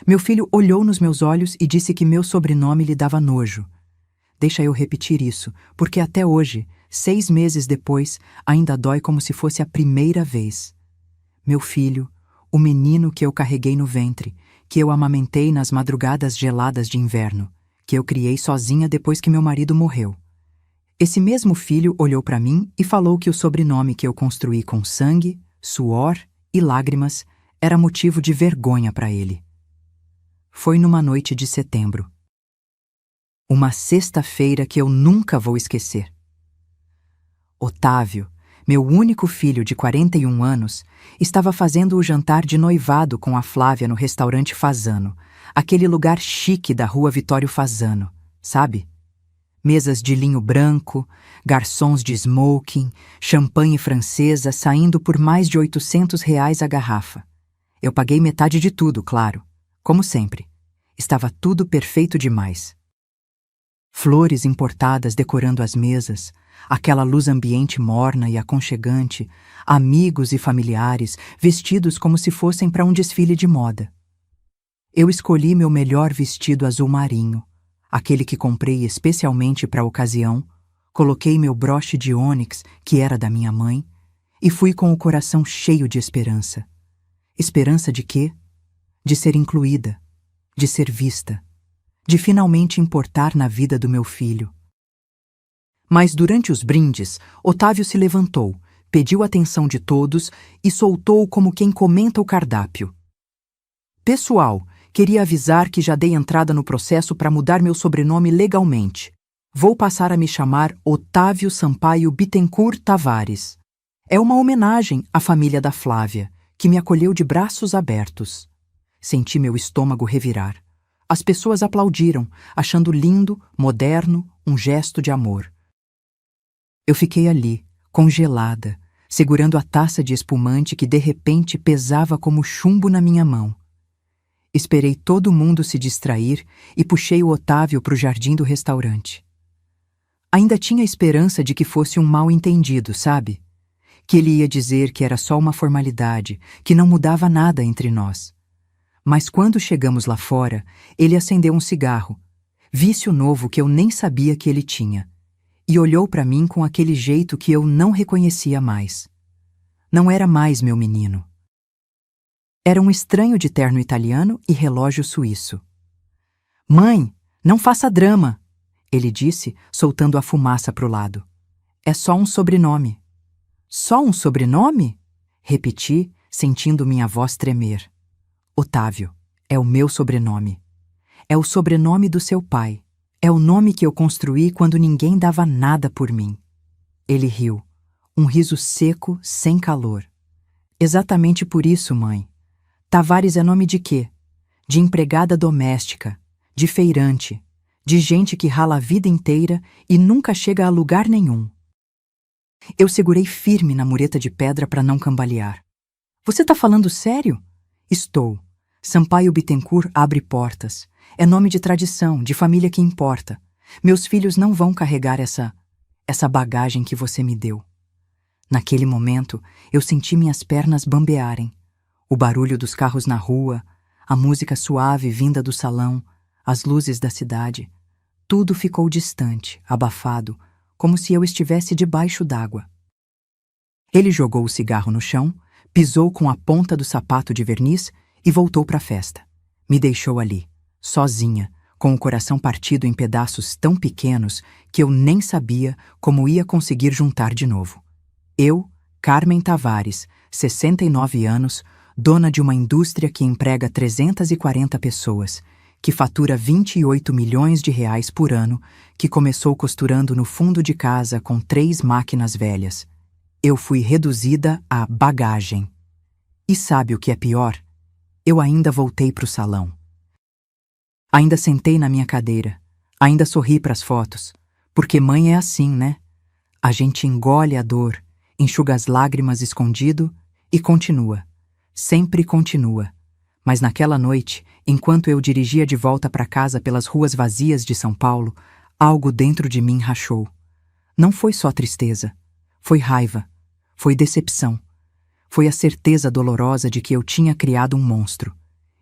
Meu filho olhou nos meus olhos e disse que meu sobrenome lhe dava nojo. Deixa eu repetir isso, porque até hoje, 6 meses depois, ainda dói como se fosse a primeira vez. Meu filho, o menino que eu carreguei no ventre, que eu amamentei nas madrugadas geladas de inverno, que eu criei sozinha depois que meu marido morreu. Esse mesmo filho olhou para mim e falou que o sobrenome que eu construí com sangue, suor e lágrimas era motivo de vergonha para ele. Foi numa noite de setembro. Uma sexta-feira que eu nunca vou esquecer. Otávio, meu único filho de 41 anos, estava fazendo o jantar de noivado com a Flávia no restaurante Fasano, aquele lugar chique da rua Vitório Fasano, sabe? Mesas de linho branco, garçons de smoking, champanhe francesa saindo por mais de R$ 800 a garrafa. Eu paguei metade de tudo, claro, como sempre. Estava tudo perfeito demais. Flores importadas decorando as mesas, aquela luz ambiente morna e aconchegante, amigos e familiares vestidos como se fossem para um desfile de moda. Eu escolhi meu melhor vestido azul marinho, aquele que comprei especialmente para a ocasião, coloquei meu broche de ônix, que era da minha mãe, e fui com o coração cheio de esperança. Esperança de quê? De ser incluída, de ser vista, de finalmente importar na vida do meu filho. Mas durante os brindes, Otávio se levantou, pediu a atenção de todos e soltou como quem comenta o cardápio. Pessoal, queria avisar que já dei entrada no processo para mudar meu sobrenome legalmente. Vou passar a me chamar Otávio Sampaio Bittencourt Tavares. É uma homenagem à família da Flávia, que me acolheu de braços abertos. Senti meu estômago revirar. As pessoas aplaudiram, achando lindo, moderno, um gesto de amor. Eu fiquei ali, congelada, segurando a taça de espumante que de repente pesava como chumbo na minha mão. Esperei todo mundo se distrair e puxei o Otávio para o jardim do restaurante. Ainda tinha esperança de que fosse um mal-entendido, sabe? Que ele ia dizer que era só uma formalidade, que não mudava nada entre nós. Mas quando chegamos lá fora, ele acendeu um cigarro, vício novo que eu nem sabia que ele tinha, e olhou para mim com aquele jeito que eu não reconhecia mais. Não era mais meu menino. Era um estranho de terno italiano e relógio suíço. "Mãe, não faça drama", ele disse, soltando a fumaça para o lado. "É só um sobrenome." "Só um sobrenome?" repeti, sentindo minha voz tremer. "Otávio, é o meu sobrenome. É o sobrenome do seu pai. É o nome que eu construí quando ninguém dava nada por mim." Ele riu, um riso seco, sem calor. "Exatamente por isso, mãe. Tavares é nome de quê? De empregada doméstica, de feirante, de gente que rala a vida inteira e nunca chega a lugar nenhum." Eu segurei firme na mureta de pedra para não cambalear. "Você tá falando sério?" "Estou. Sampaio Bittencourt abre portas. É nome de tradição, de família que importa. Meus filhos não vão carregar essa bagagem que você me deu." Naquele momento, eu senti minhas pernas bambearem. O barulho dos carros na rua, a música suave vinda do salão, as luzes da cidade. Tudo ficou distante, abafado, como se eu estivesse debaixo d'água. Ele jogou o cigarro no chão, pisou com a ponta do sapato de verniz e voltou para a festa. Me deixou ali, sozinha, com o coração partido em pedaços tão pequenos que eu nem sabia como ia conseguir juntar de novo. Eu, Carmen Tavares, 69 anos, dona de uma indústria que emprega 340 pessoas, que fatura R$ 28 milhões por ano, que começou costurando no fundo de casa com 3 máquinas velhas. Eu fui reduzida a bagagem. E sabe o que é pior? Eu ainda voltei para o salão. Ainda sentei na minha cadeira, ainda sorri para as fotos, porque mãe é assim, né? A gente engole a dor, enxuga as lágrimas escondido e continua. Sempre continua. Mas naquela noite, enquanto eu dirigia de volta para casa pelas ruas vazias de São Paulo, algo dentro de mim rachou. Não foi só tristeza. Foi raiva. Foi decepção. Foi a certeza dolorosa de que eu tinha criado um monstro.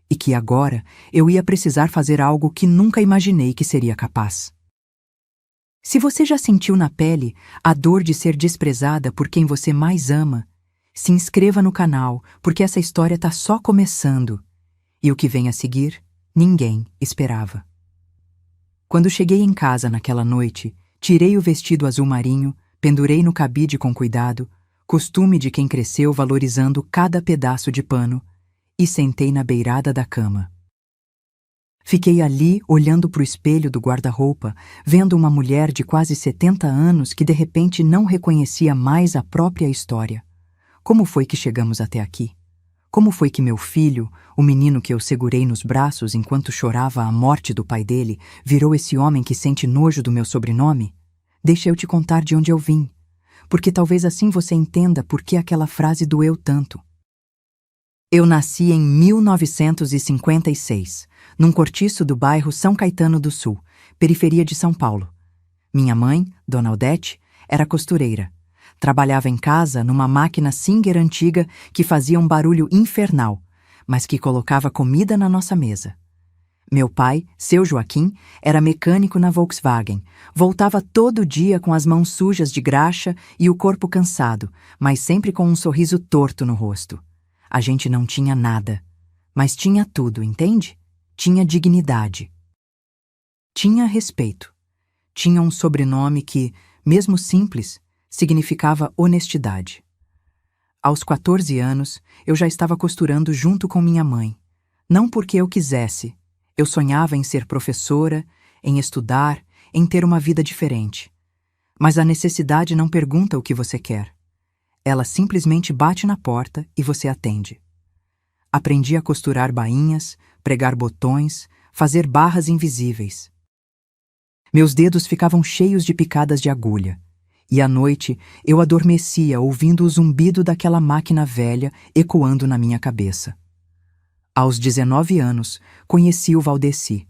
e que agora eu ia precisar fazer algo que nunca imaginei que seria capaz. Se você já sentiu na pele a dor de ser desprezada por quem você mais ama, se inscreva no canal, porque essa história está só começando. E o que vem a seguir, ninguém esperava. Quando cheguei em casa naquela noite, tirei o vestido azul marinho, pendurei no cabide com cuidado, costume de quem cresceu valorizando cada pedaço de pano, e sentei na beirada da cama. Fiquei ali, olhando para o espelho do guarda-roupa, vendo uma mulher de quase 70 anos que de repente não reconhecia mais a própria história. Como foi que chegamos até aqui? Como foi que meu filho, o menino que eu segurei nos braços enquanto chorava a morte do pai dele, virou esse homem que sente nojo do meu sobrenome? Deixa eu te contar de onde eu vim, porque talvez assim você entenda por que aquela frase doeu tanto. Eu nasci em 1956, num cortiço do bairro São Caetano do Sul, periferia de São Paulo. Minha mãe, Dona Odete, era costureira. Trabalhava em casa numa máquina Singer antiga que fazia um barulho infernal, mas que colocava comida na nossa mesa. Meu pai, seu Joaquim, era mecânico na Volkswagen. Voltava todo dia com as mãos sujas de graxa e o corpo cansado, mas sempre com um sorriso torto no rosto. A gente não tinha nada, mas tinha tudo, entende? Tinha dignidade. Tinha respeito. Tinha um sobrenome que, mesmo simples, significava honestidade. Aos 14 anos, eu já estava costurando junto com minha mãe. Não porque eu quisesse. Eu sonhava em ser professora, em estudar, em ter uma vida diferente. Mas a necessidade não pergunta o que você quer. Ela simplesmente bate na porta e você atende. Aprendi a costurar bainhas, pregar botões, fazer barras invisíveis. Meus dedos ficavam cheios de picadas de agulha, e à noite eu adormecia ouvindo o zumbido daquela máquina velha ecoando na minha cabeça. Aos 19 anos, conheci o Valdeci.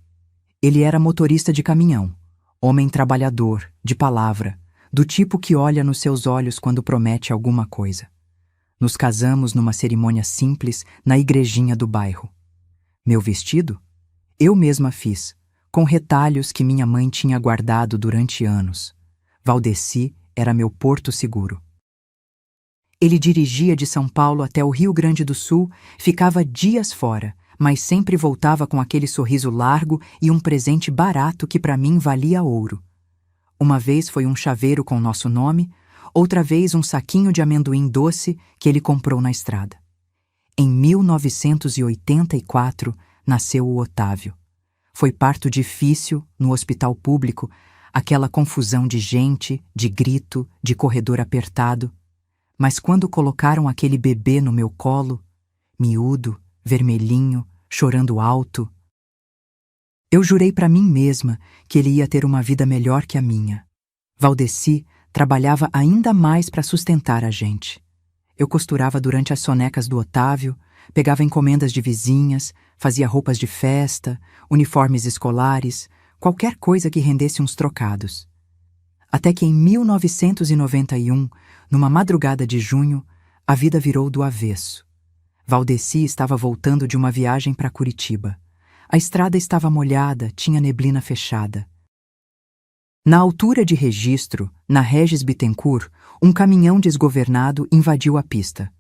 Ele era motorista de caminhão, homem trabalhador, de palavra, do tipo que olha nos seus olhos quando promete alguma coisa. Nos casamos numa cerimônia simples na igrejinha do bairro. Meu vestido? Eu mesma fiz, com retalhos que minha mãe tinha guardado durante anos. Valdeci era meu porto seguro. Ele dirigia de São Paulo até o Rio Grande do Sul, ficava dias fora, mas sempre voltava com aquele sorriso largo e um presente barato que para mim valia ouro. Uma vez foi um chaveiro com nosso nome, outra vez um saquinho de amendoim doce que ele comprou na estrada. Em 1984, nasceu o Otávio. Foi parto difícil, no hospital público, aquela confusão de gente, de grito, de corredor apertado. Mas quando colocaram aquele bebê no meu colo, miúdo, vermelhinho, chorando alto, eu jurei para mim mesma que ele ia ter uma vida melhor que a minha. Valdeci trabalhava ainda mais para sustentar a gente. Eu costurava durante as sonecas do Otávio, pegava encomendas de vizinhas, fazia roupas de festa, uniformes escolares, qualquer coisa que rendesse uns trocados. Até que em 1991, numa madrugada de junho, a vida virou do avesso. Valdeci estava voltando de uma viagem para Curitiba. A estrada estava molhada, tinha neblina fechada. Na altura de Registro, na Regis Bittencourt, um caminhão desgovernado invadiu a pista.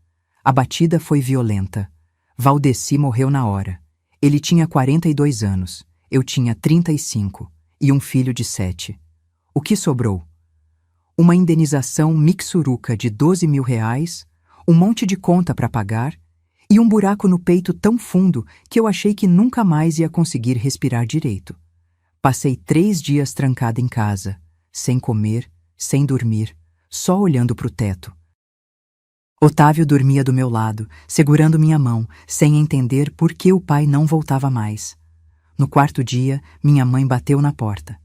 A batida foi violenta. Valdeci morreu na hora. Ele tinha 42 anos, eu tinha 35, e um filho de 7. O que sobrou? Uma indenização mixuruca de R$ 12.000, um monte de conta para pagar, e um buraco no peito tão fundo que eu achei que nunca mais ia conseguir respirar direito. Passei 3 dias trancada em casa, sem comer, sem dormir, só olhando para o teto. Otávio dormia do meu lado, segurando minha mão, sem entender por que o pai não voltava mais. No 4º dia, minha mãe bateu na porta.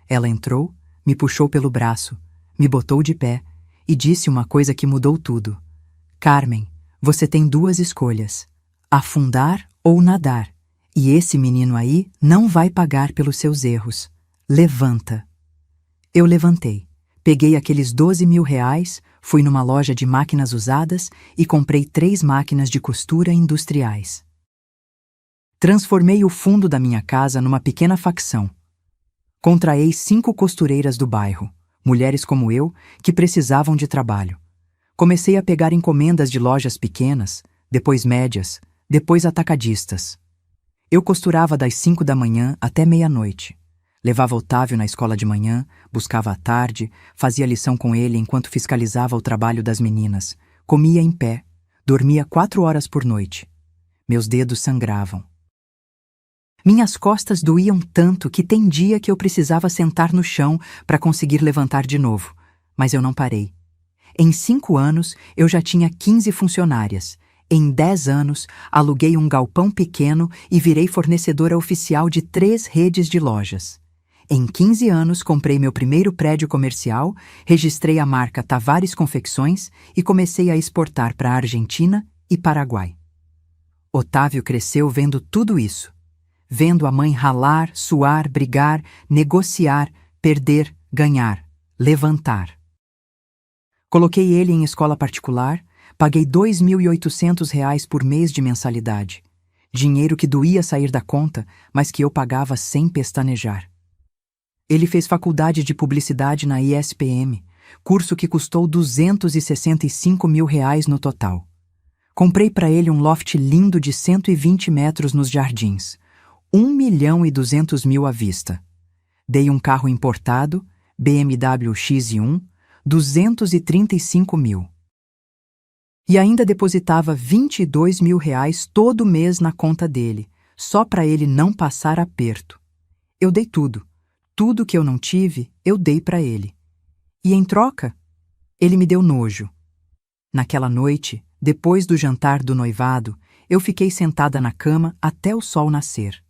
Ela entrou, me puxou pelo braço, me botou de pé e disse uma coisa que mudou tudo. Carmen, você tem 2 escolhas, afundar ou nadar, e esse menino aí não vai pagar pelos seus erros. Levanta. Eu levantei, peguei aqueles R$ 12.000, fui numa loja de máquinas usadas e comprei 3 máquinas de costura industriais. Transformei o fundo da minha casa numa pequena facção. Contraei 5 costureiras do bairro, mulheres como eu, que precisavam de trabalho. Comecei a pegar encomendas de lojas pequenas, depois médias, depois atacadistas. Eu costurava das 5 da manhã até meia-noite. Levava Otávio na escola de manhã, buscava à tarde, fazia lição com ele enquanto fiscalizava o trabalho das meninas. Comia em pé, dormia 4 horas por noite. Meus dedos sangravam. Minhas costas doíam tanto que tem dia que eu precisava sentar no chão para conseguir levantar de novo, mas eu não parei. Em 5 anos, eu já tinha 15 funcionárias. Em 10 anos, aluguei um galpão pequeno e virei fornecedora oficial de 3 redes de lojas. Em 15 anos, comprei meu primeiro prédio comercial, registrei a marca Tavares Confecções e comecei a exportar para a Argentina e Paraguai. Otávio cresceu vendo tudo isso. Vendo a mãe ralar, suar, brigar, negociar, perder, ganhar, levantar. Coloquei ele em escola particular, paguei R$ 2.800 por mês de mensalidade. Dinheiro que doía sair da conta, mas que eu pagava sem pestanejar. Ele fez faculdade de publicidade na ISPM, curso que custou R$ 265 mil no total. Comprei para ele um loft lindo de 120 metros nos Jardins, R$ 1.200.000 à vista. Dei um carro importado, BMW X1, 235 mil. E ainda depositava R$ 22 mil todo mês na conta dele, só para ele não passar aperto. Eu dei tudo. Tudo que eu não tive, eu dei para ele. E em troca, ele me deu nojo. Naquela noite, depois do jantar do noivado, eu fiquei sentada na cama até o sol nascer.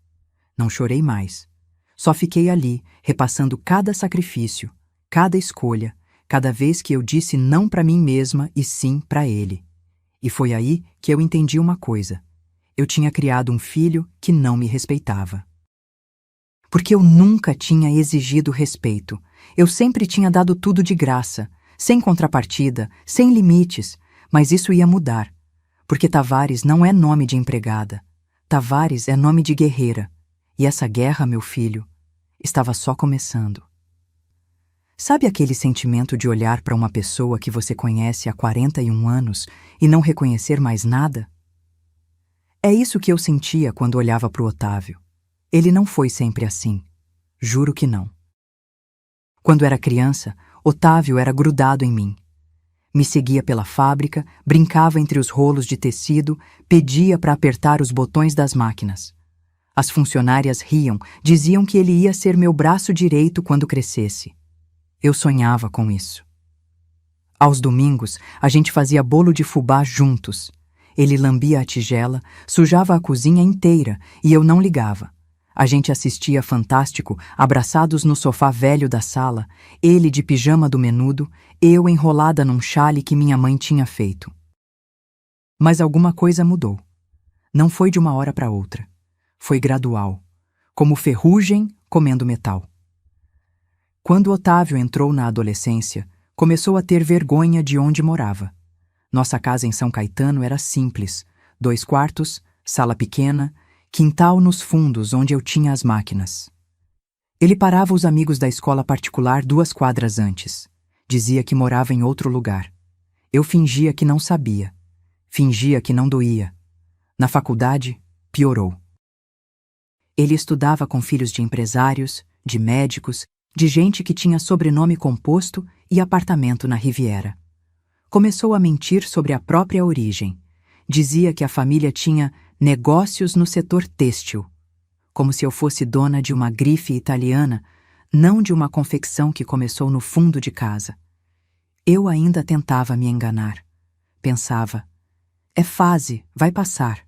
Não chorei mais. Só fiquei ali, repassando cada sacrifício, cada escolha, cada vez que eu disse não para mim mesma e sim para ele. E foi aí que eu entendi uma coisa. Eu tinha criado um filho que não me respeitava. Porque eu nunca tinha exigido respeito. Eu sempre tinha dado tudo de graça, sem contrapartida, sem limites, mas isso ia mudar. Porque Tavares não é nome de empregada. Tavares é nome de guerreira. E essa guerra, meu filho, estava só começando. Sabe aquele sentimento de olhar para uma pessoa que você conhece há 41 anos e não reconhecer mais nada? É isso que eu sentia quando olhava para o Otávio. Ele não foi sempre assim. Juro que não. Quando era criança, Otávio era grudado em mim. Me seguia pela fábrica, brincava entre os rolos de tecido, pedia para apertar os botões das máquinas. As funcionárias riam, diziam que ele ia ser meu braço direito quando crescesse. Eu sonhava com isso. Aos domingos, a gente fazia bolo de fubá juntos. Ele lambia a tigela, sujava a cozinha inteira e eu não ligava. A gente assistia Fantástico, abraçados no sofá velho da sala, ele de pijama do menudo, eu enrolada num chale que minha mãe tinha feito. Mas alguma coisa mudou. Não foi de uma hora para outra. Foi gradual, como ferrugem comendo metal. Quando Otávio entrou na adolescência, começou a ter vergonha de onde morava. Nossa casa em São Caetano era simples, 2 quartos, sala pequena, quintal nos fundos onde eu tinha as máquinas. Ele parava os amigos da escola particular 2 quadras antes. Dizia que morava em outro lugar. Eu fingia que não sabia. Fingia que não doía. Na faculdade, piorou. Ele estudava com filhos de empresários, de médicos, de gente que tinha sobrenome composto e apartamento na Riviera. Começou a mentir sobre a própria origem. Dizia que a família tinha negócios no setor têxtil, como se eu fosse dona de uma grife italiana, não de uma confecção que começou no fundo de casa. Eu ainda tentava me enganar. Pensava, é fase, vai passar.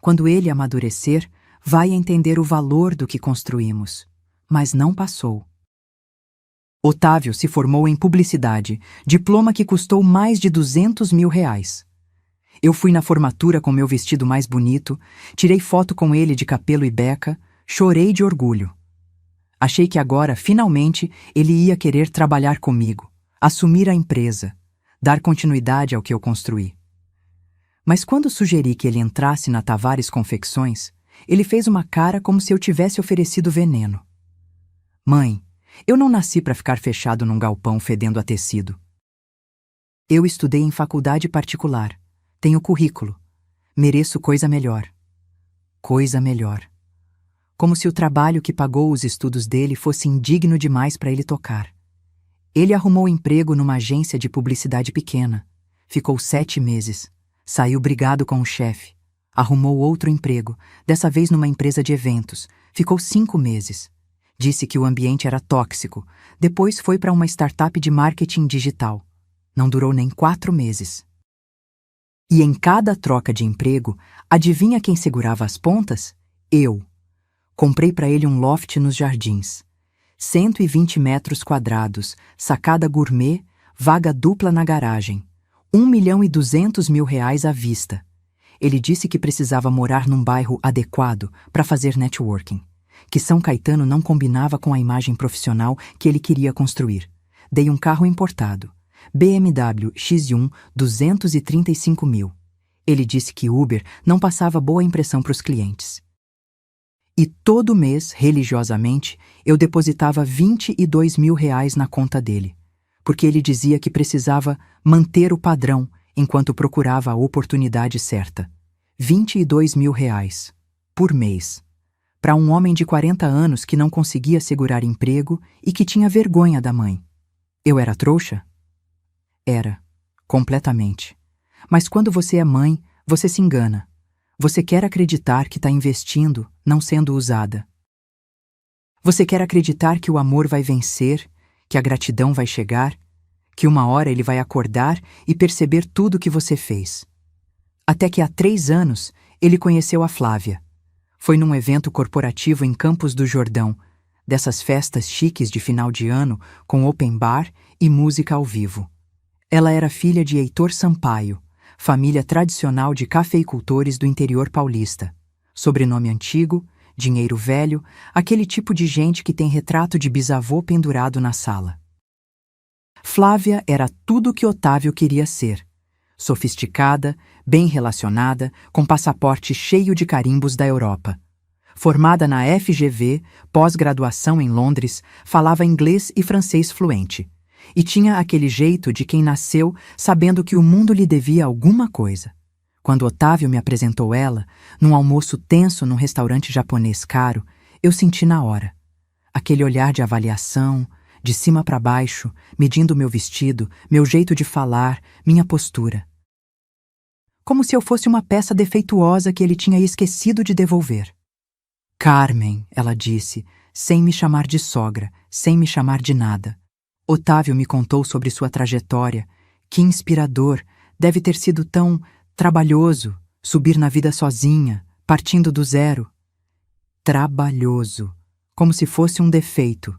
Quando ele amadurecer, vai entender o valor do que construímos. Mas não passou. Otávio se formou em publicidade, diploma que custou mais de R$ 200 mil. Eu fui na formatura com meu vestido mais bonito, tirei foto com ele de capelo e beca, chorei de orgulho. Achei que agora, finalmente, ele ia querer trabalhar comigo, assumir a empresa, dar continuidade ao que eu construí. Mas quando sugeri que ele entrasse na Tavares Confecções, Ele fez uma cara como se eu tivesse oferecido veneno. Mãe, eu não nasci para ficar fechado num galpão fedendo a tecido. Eu estudei em faculdade particular. Tenho currículo. Mereço coisa melhor. Coisa melhor. Como se o trabalho que pagou os estudos dele fosse indigno demais para ele tocar. Ele arrumou emprego numa agência de publicidade pequena. Ficou 7 meses. Saiu brigado com o chefe. Arrumou outro emprego, dessa vez numa empresa de eventos. Ficou 5 meses. Disse que o ambiente era tóxico. Depois foi para uma startup de marketing digital. Não durou nem 4 meses. E em cada troca de emprego, adivinha quem segurava as pontas? Eu. Comprei para ele um loft nos Jardins. 120 metros quadrados, sacada gourmet, vaga dupla na garagem. 1.200.000 à vista. Ele disse que precisava morar num bairro adequado para fazer networking. Que São Caetano não combinava com a imagem profissional que ele queria construir. Dei um carro importado. BMW X1 235 mil. Ele disse que Uber não passava boa impressão para os clientes. E todo mês, religiosamente, eu depositava 22 mil reais na conta dele, porque ele dizia que precisava manter o padrão enquanto procurava a oportunidade certa. 22 mil reais por mês. Para um homem de 40 anos que não conseguia segurar emprego e que tinha vergonha da mãe. Eu era trouxa? Era, completamente. Mas quando você é mãe, você se engana. Você quer acreditar que está investindo, não sendo usada. Você quer acreditar que o amor vai vencer, que a gratidão vai chegar, que uma hora ele vai acordar e perceber tudo que você fez. Até que há 3 anos, ele conheceu a Flávia. Foi num evento corporativo em Campos do Jordão, dessas festas chiques de final de ano, com open bar e música ao vivo. Ela era filha de Heitor Sampaio, família tradicional de cafeicultores do interior paulista. Sobrenome antigo, dinheiro velho, aquele tipo de gente que tem retrato de bisavô pendurado na sala. Flávia era tudo o que Otávio queria ser. Sofisticada, bem relacionada, com passaporte cheio de carimbos da Europa. Formada na FGV, pós-graduação em Londres, falava inglês e francês fluente. E tinha aquele jeito de quem nasceu sabendo que o mundo lhe devia alguma coisa. Quando Otávio me apresentou ela, num almoço tenso num restaurante japonês caro, eu senti na hora. Aquele olhar de avaliação, de cima para baixo, medindo meu vestido, meu jeito de falar, minha postura. Como se eu fosse uma peça defeituosa que ele tinha esquecido de devolver. Carmen, ela disse, sem me chamar de sogra, sem me chamar de nada. Otávio me contou sobre sua trajetória. Que inspirador, deve ter sido tão trabalhoso, subir na vida sozinha, partindo do zero. Trabalhoso, como se fosse um defeito.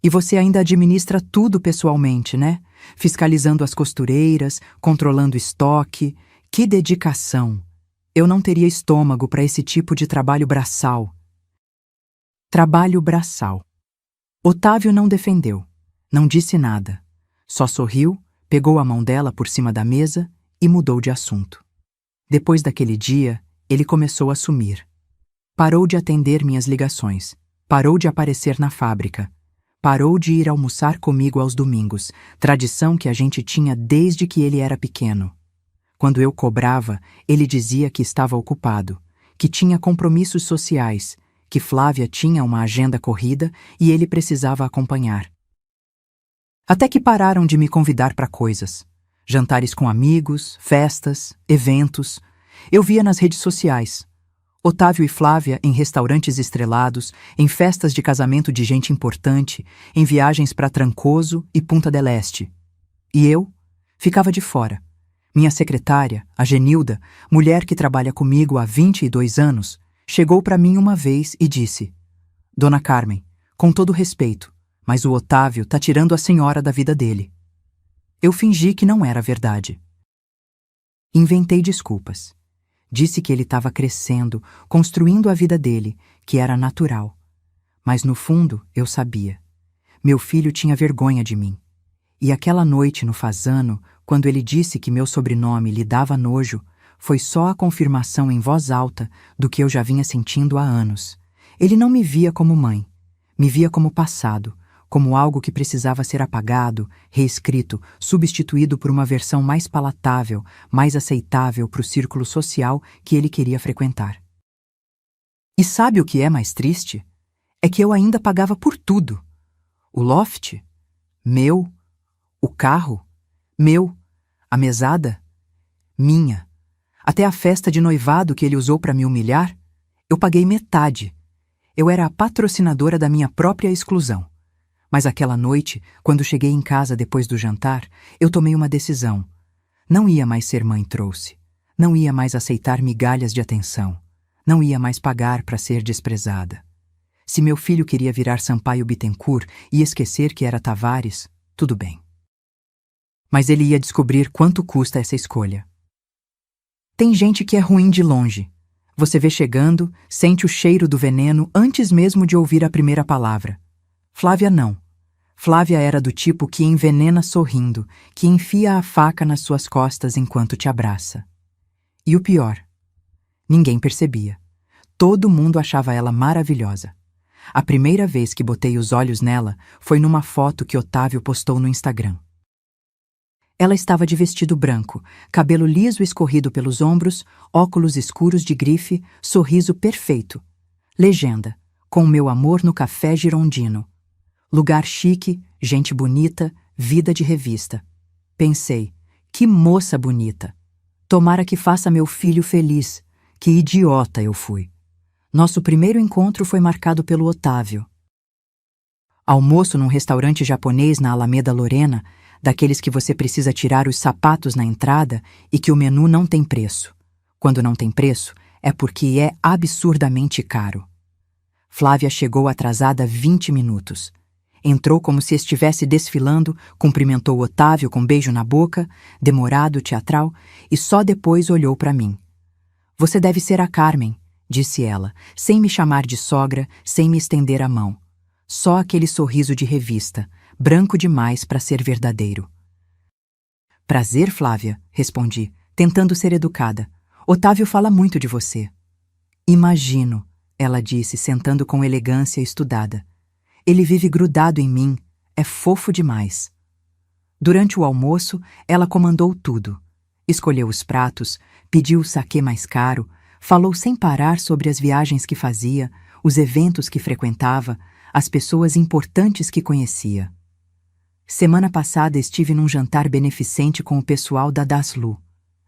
E você ainda administra tudo pessoalmente, né? Fiscalizando as costureiras, controlando estoque. Que dedicação! Eu não teria estômago para esse tipo de trabalho braçal. Trabalho braçal. Otávio não defendeu. Não disse nada. Só sorriu, pegou a mão dela por cima da mesa e mudou de assunto. Depois daquele dia, ele começou a sumir. Parou de atender minhas ligações. Parou de aparecer na fábrica. Parou de ir almoçar comigo aos domingos, tradição que a gente tinha desde que ele era pequeno. Quando eu cobrava, ele dizia que estava ocupado, que tinha compromissos sociais, que Flávia tinha uma agenda corrida e ele precisava acompanhar. Até que pararam de me convidar para coisas. Jantares com amigos, festas, eventos. Eu via nas redes sociais. Otávio e Flávia em restaurantes estrelados, em festas de casamento de gente importante, em viagens para Trancoso e Punta del Este. E eu ficava de fora. Minha secretária, a Genilda, mulher que trabalha comigo há 22 anos, chegou para mim uma vez e disse: Dona Carmen, com todo respeito, mas o Otávio tá tirando a senhora da vida dele. Eu fingi que não era verdade. Inventei desculpas. Disse que ele estava crescendo, construindo a vida dele, que era natural. Mas no fundo, eu sabia. Meu filho tinha vergonha de mim. E aquela noite no Fasano, quando ele disse que meu sobrenome lhe dava nojo, foi só a confirmação em voz alta do que eu já vinha sentindo há anos. Ele não me via como mãe, me via como passado, como algo que precisava ser apagado, reescrito, substituído por uma versão mais palatável, mais aceitável para o círculo social que ele queria frequentar. E sabe o que é mais triste? É que eu ainda pagava por tudo. O loft? Meu. O carro? Meu. A mesada? Minha. Até a festa de noivado que ele usou para me humilhar, eu paguei metade. Eu era a patrocinadora da minha própria exclusão. Mas aquela noite, quando cheguei em casa depois do jantar, eu tomei uma decisão. Não ia mais ser mãe trouxe. Não ia mais aceitar migalhas de atenção. Não ia mais pagar para ser desprezada. Se meu filho queria virar Sampaio Bittencourt e esquecer que era Tavares, tudo bem. Mas ele ia descobrir quanto custa essa escolha. Tem gente que é ruim de longe. Você vê chegando, sente o cheiro do veneno antes mesmo de ouvir a primeira palavra. Flávia não. Flávia era do tipo que envenena sorrindo, que enfia a faca nas suas costas enquanto te abraça. E o pior, ninguém percebia. Todo mundo achava ela maravilhosa. A primeira vez que botei os olhos nela foi numa foto que Otávio postou no Instagram. Ela estava de vestido branco, cabelo liso escorrido pelos ombros, óculos escuros de grife, sorriso perfeito. Legenda: com meu amor no café girondino. Lugar chique, gente bonita, vida de revista. Pensei, que moça bonita. Tomara que faça meu filho feliz. Que idiota eu fui. Nosso primeiro encontro foi marcado pelo Otávio. Almoço num restaurante japonês na Alameda Lorena, daqueles que você precisa tirar os sapatos na entrada e que o menu não tem preço. Quando não tem preço, é porque é absurdamente caro. Flávia chegou atrasada 20 minutos. Entrou como se estivesse desfilando, cumprimentou Otávio com beijo na boca, demorado, teatral, e só depois olhou para mim. Você deve ser a Carmen, disse ela, sem me chamar de sogra, sem me estender a mão. Só aquele sorriso de revista, branco demais para ser verdadeiro. Prazer, Flávia, respondi, tentando ser educada. Otávio fala muito de você. Imagino, ela disse, sentando com elegância estudada. Ele vive grudado em mim, é fofo demais. Durante o almoço, ela comandou tudo. Escolheu os pratos, pediu o saquê mais caro, falou sem parar sobre as viagens que fazia, os eventos que frequentava, as pessoas importantes que conhecia. Semana passada estive num jantar beneficente com o pessoal da Daslu.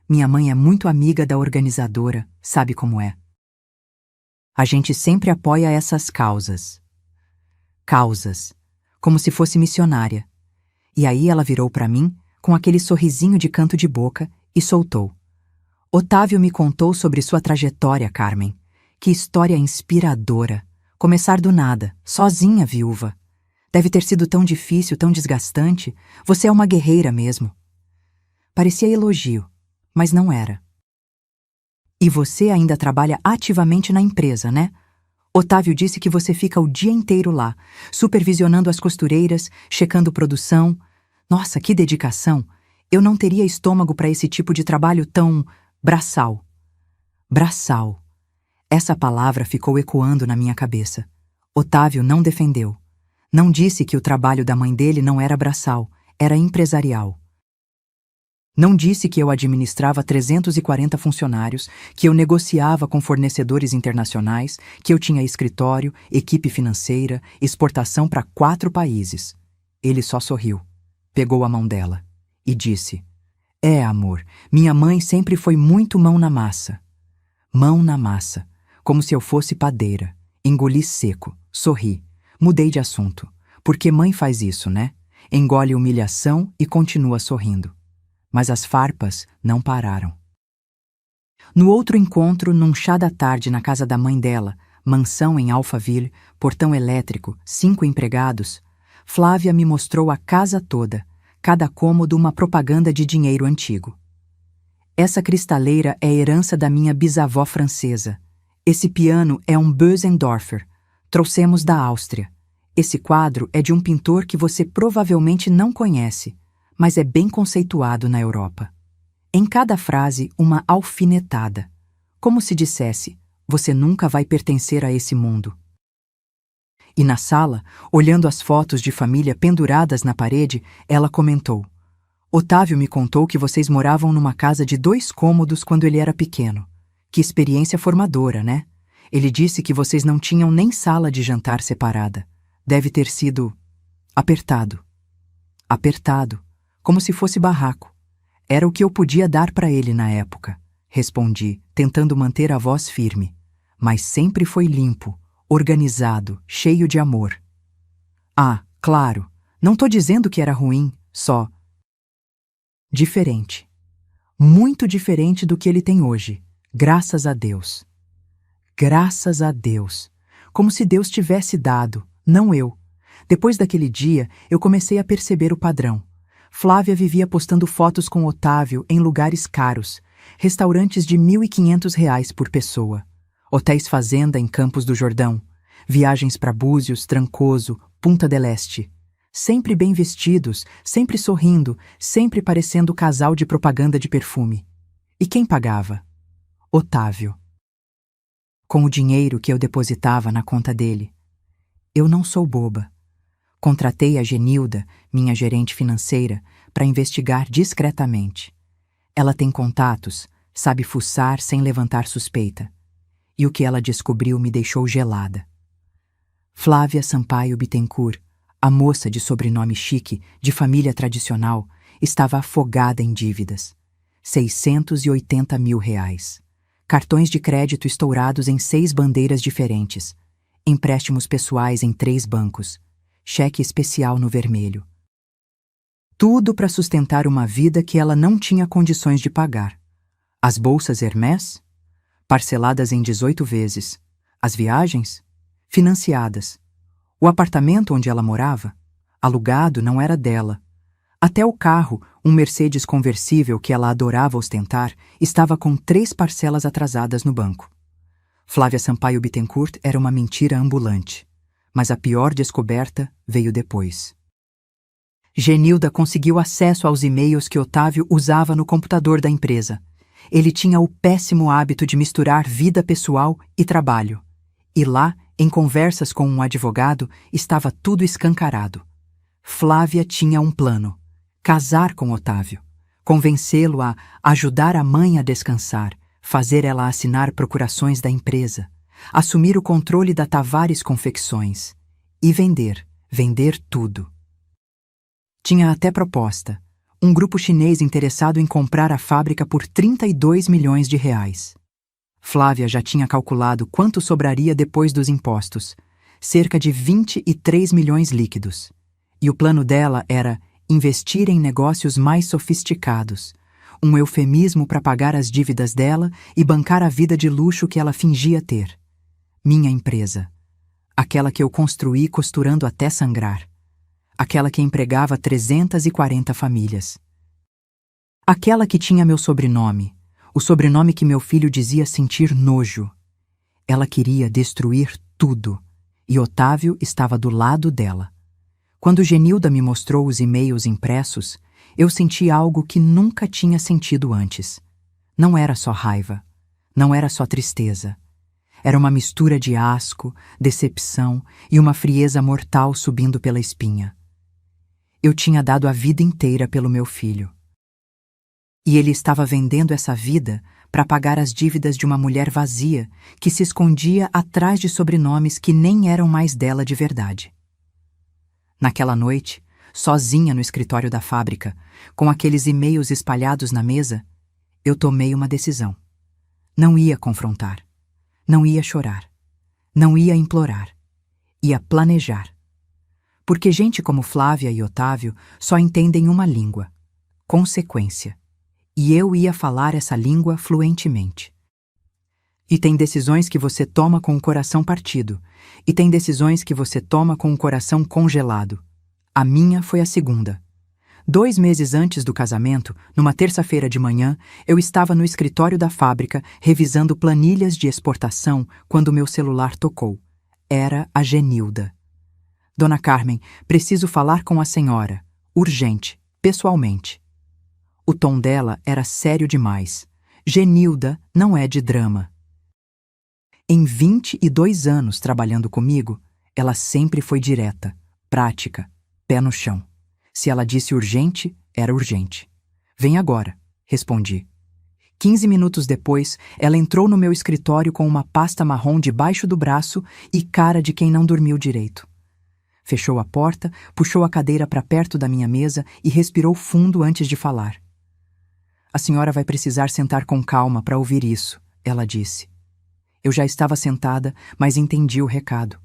Minha mãe é muito amiga da organizadora, sabe como é. A gente sempre apoia essas causas. Causas, como se fosse missionária. E aí ela virou para mim, com aquele sorrisinho de canto de boca, e soltou. Otávio me contou sobre sua trajetória, Carmen. Que história inspiradora. Começar do nada, sozinha, viúva. Deve ter sido tão difícil, tão desgastante. Você é uma guerreira mesmo. Parecia elogio, mas não era. E você ainda trabalha ativamente na empresa, né? Otávio disse que você fica o dia inteiro lá, supervisionando as costureiras, checando produção. Nossa, que dedicação! Eu não teria estômago para esse tipo de trabalho tão braçal. Braçal. Essa palavra ficou ecoando na minha cabeça. Otávio não defendeu. Não disse que o trabalho da mãe dele não era braçal, era empresarial. Não disse que eu administrava 340 funcionários, que eu negociava com fornecedores internacionais, que eu tinha escritório, equipe financeira, exportação para 4 países. Ele só sorriu, pegou a mão dela e disse: É, amor, minha mãe sempre foi muito mão na massa. Mão na massa, como se eu fosse padeira. Engoli seco, sorri, mudei de assunto. Porque mãe faz isso, né? Engole humilhação e continua sorrindo. Mas as farpas não pararam. No outro encontro, num chá da tarde na casa da mãe dela, mansão em Alphaville, portão elétrico, 5 empregados, Flávia me mostrou a casa toda, cada cômodo uma propaganda de dinheiro antigo. Essa cristaleira é herança da minha bisavó francesa. Esse piano é um Bösendorfer. Trouxemos da Áustria. Esse quadro é de um pintor que você provavelmente não conhece, mas é bem conceituado na Europa. Em cada frase, uma alfinetada, como se dissesse: você nunca vai pertencer a esse mundo. E na sala, olhando as fotos de família penduradas na parede, ela comentou: Otávio me contou que vocês moravam numa casa de 2 cômodos quando ele era pequeno. Que experiência formadora, né? Ele disse que vocês não tinham nem sala de jantar separada. Deve ter sido apertado. Apertado, como se fosse barraco. Era o que eu podia dar para ele na época, respondi, tentando manter a voz firme. Mas sempre foi limpo, organizado, cheio de amor. Ah, claro, não tô dizendo que era ruim, só diferente. Muito diferente do que ele tem hoje, graças a Deus. Graças a Deus. Como se Deus tivesse dado, não eu. Depois daquele dia, eu comecei a perceber o padrão. Flávia vivia postando fotos com Otávio em lugares caros, restaurantes de R$ 1.500 por pessoa, hotéis fazenda em Campos do Jordão, viagens para Búzios, Trancoso, Punta del Este. Sempre bem vestidos, sempre sorrindo, sempre parecendo casal de propaganda de perfume. E quem pagava? Otávio. Com o dinheiro que eu depositava na conta dele. Eu não sou boba. Contratei a Genilda, minha gerente financeira, para investigar discretamente. Ela tem contatos, sabe fuçar sem levantar suspeita. E o que ela descobriu me deixou gelada. Flávia Sampaio Bittencourt, a moça de sobrenome chique, de família tradicional, estava afogada em dívidas. R$ 680 mil. Cartões de crédito estourados em 6 bandeiras diferentes. Empréstimos pessoais em 3 bancos. Cheque especial no vermelho. Tudo para sustentar uma vida que ela não tinha condições de pagar. As bolsas Hermès, parceladas em 18 vezes. As viagens, financiadas. O apartamento onde ela morava, alugado, não era dela. Até o carro, um Mercedes conversível que ela adorava ostentar, estava com 3 parcelas atrasadas no banco. Flávia Sampaio Bittencourt era uma mentira ambulante. Mas a pior descoberta veio depois. Genilda conseguiu acesso aos e-mails que Otávio usava no computador da empresa. Ele tinha o péssimo hábito de misturar vida pessoal e trabalho. E lá, em conversas com um advogado, estava tudo escancarado. Flávia tinha um plano: casar com Otávio, convencê-lo a ajudar a mãe a descansar, fazer ela assinar procurações da empresa, assumir o controle da Tavares Confecções e vender tudo. Tinha até proposta: um grupo chinês interessado em comprar a fábrica por R$ 32 milhões. Flávia já tinha calculado quanto sobraria depois dos impostos, cerca de 23 milhões líquidos. E o plano dela era investir em negócios mais sofisticados, um eufemismo para pagar as dívidas dela e bancar a vida de luxo que ela fingia ter. Minha empresa. Aquela que eu construí costurando até sangrar. Aquela que empregava 340 famílias. Aquela que tinha meu sobrenome, o sobrenome que meu filho dizia sentir nojo. Ela queria destruir tudo, e Otávio estava do lado dela. Quando Genilda me mostrou os e-mails impressos, eu senti algo que nunca tinha sentido antes. Não era só raiva, não era só tristeza. Era uma mistura de asco, decepção e uma frieza mortal subindo pela espinha. Eu tinha dado a vida inteira pelo meu filho. E ele estava vendendo essa vida para pagar as dívidas de uma mulher vazia que se escondia atrás de sobrenomes que nem eram mais dela de verdade. Naquela noite, sozinha no escritório da fábrica, com aqueles e-mails espalhados na mesa, eu tomei uma decisão. Não ia confrontar. Não ia chorar. Não ia implorar. Ia planejar. Porque gente como Flávia e Otávio só entendem uma língua: consequência. E eu ia falar essa língua fluentemente. E tem decisões que você toma com o coração partido, e tem decisões que você toma com o coração congelado. A minha foi a segunda. 2 meses antes do casamento, numa terça-feira de manhã, eu estava no escritório da fábrica revisando planilhas de exportação quando meu celular tocou. Era a Genilda. Dona Carmen, preciso falar com a senhora. Urgente, pessoalmente. O tom dela era sério demais. Genilda não é de drama. Em 22 anos trabalhando comigo, ela sempre foi direta, prática, pé no chão. Se ela disse urgente, era urgente. Vem agora, respondi. 15 minutos depois, ela entrou no meu escritório com uma pasta marrom debaixo do braço e cara de quem não dormiu direito. Fechou a porta, puxou a cadeira para perto da minha mesa e respirou fundo antes de falar. A senhora vai precisar sentar com calma para ouvir isso, ela disse. Eu já estava sentada, mas entendi o recado.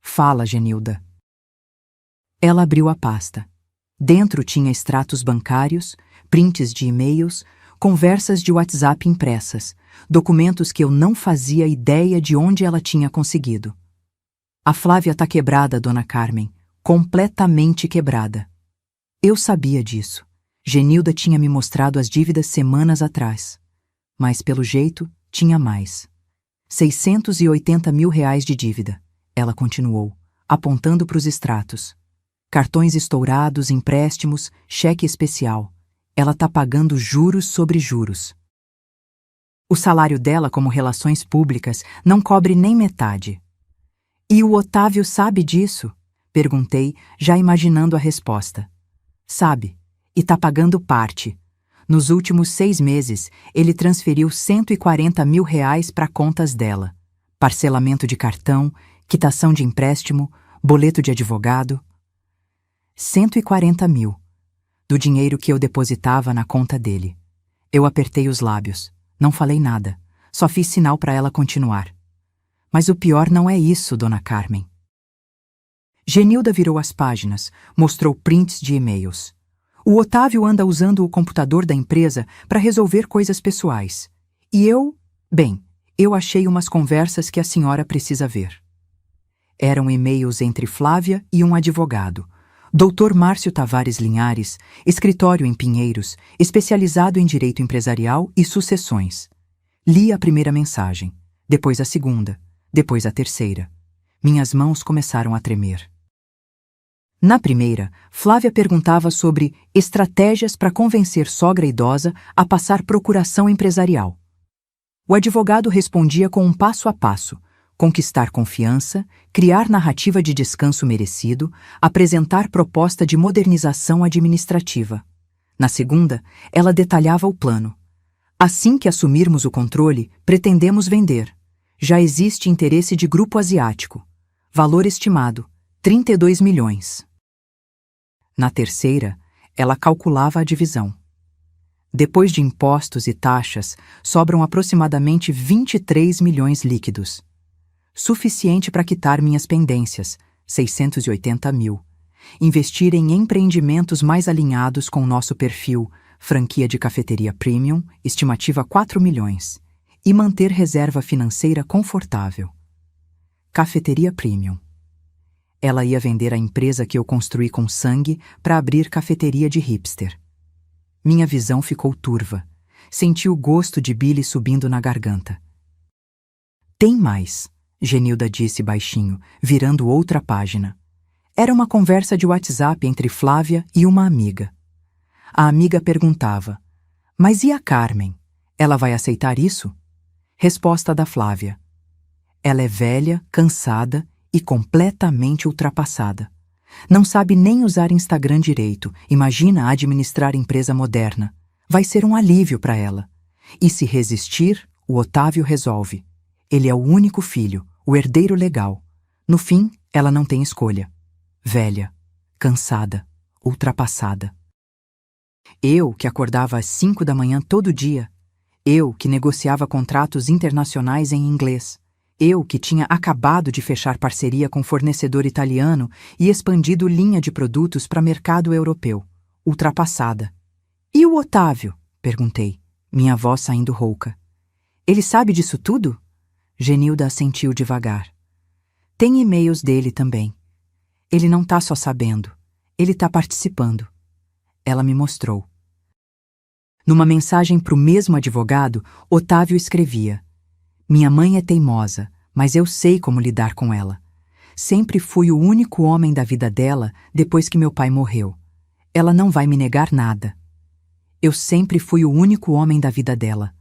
Fala, Genilda. Ela abriu a pasta. Dentro tinha extratos bancários, prints de e-mails, conversas de WhatsApp impressas, documentos que eu não fazia ideia de onde ela tinha conseguido. A Flávia tá quebrada, dona Carmen, completamente quebrada. Eu sabia disso. Genilda tinha me mostrado as dívidas semanas atrás. Mas, pelo jeito, tinha mais. 680 mil reais de dívida, ela continuou, apontando para os extratos. Cartões estourados, empréstimos, cheque especial. Ela tá pagando juros sobre juros. O salário dela como relações públicas não cobre nem metade. E o Otávio sabe disso? Perguntei, já imaginando a resposta. Sabe, e tá pagando parte. Nos últimos 6 meses, ele transferiu 140 mil reais para contas dela. Parcelamento de cartão, quitação de empréstimo, boleto de advogado. 140 mil. Do dinheiro que eu depositava na conta dele. Eu apertei os lábios. Não falei nada. Só fiz sinal para ela continuar. Mas o pior não é isso, dona Carmen. Genilda virou as páginas, mostrou prints de e-mails. O Otávio anda usando o computador da empresa para resolver coisas pessoais. E eu achei umas conversas que a senhora precisa ver. Eram e-mails entre Flávia e um advogado, Dr. Márcio Tavares Linhares, escritório em Pinheiros, especializado em direito empresarial e sucessões. Li a primeira mensagem, depois a segunda, depois a terceira. Minhas mãos começaram a tremer. Na primeira, Flávia perguntava sobre estratégias para convencer sogra idosa a passar procuração empresarial. O advogado respondia com um passo a passo: conquistar confiança, criar narrativa de descanso merecido, apresentar proposta de modernização administrativa. Na segunda, ela detalhava o plano. Assim que assumirmos o controle, pretendemos vender. Já existe interesse de grupo asiático. Valor estimado, 32 milhões. Na terceira, ela calculava a divisão. Depois de impostos e taxas, sobram aproximadamente 23 milhões líquidos. Suficiente para quitar minhas pendências, 680 mil. Investir em empreendimentos mais alinhados com o nosso perfil, franquia de cafeteria premium, estimativa 4 milhões. E manter reserva financeira confortável. Cafeteria premium. Ela ia vender a empresa que eu construí com sangue para abrir cafeteria de hipster. Minha visão ficou turva. Senti o gosto de Billy subindo na garganta. Tem mais, Genilda disse baixinho, virando outra página. Era uma conversa de WhatsApp entre Flávia e uma amiga. A amiga perguntava: mas e a Carmen? Ela vai aceitar isso? Resposta da Flávia: ela é velha, cansada e completamente ultrapassada. Não sabe nem usar Instagram direito, imagina administrar empresa moderna. Vai ser um alívio para ela. E se resistir, o Otávio resolve. Ele é o único filho, o herdeiro legal. No fim, ela não tem escolha. Velha, cansada, ultrapassada. Eu, que acordava às 5 da manhã todo dia. Eu, que negociava contratos internacionais em inglês. Eu, que tinha acabado de fechar parceria com fornecedor italiano e expandido linha de produtos para mercado europeu. Ultrapassada. E o Otávio? Perguntei, minha voz saindo rouca. Ele sabe disso tudo? Genilda assentiu devagar. Tem e-mails dele também. Ele não tá só sabendo, ele tá participando. Ela me mostrou. Numa mensagem para o mesmo advogado, Otávio escrevia: minha mãe é teimosa, mas eu sei como lidar com ela. Sempre fui o único homem da vida dela depois que meu pai morreu. Ela não vai me negar nada. Eu sempre fui o único homem da vida dela.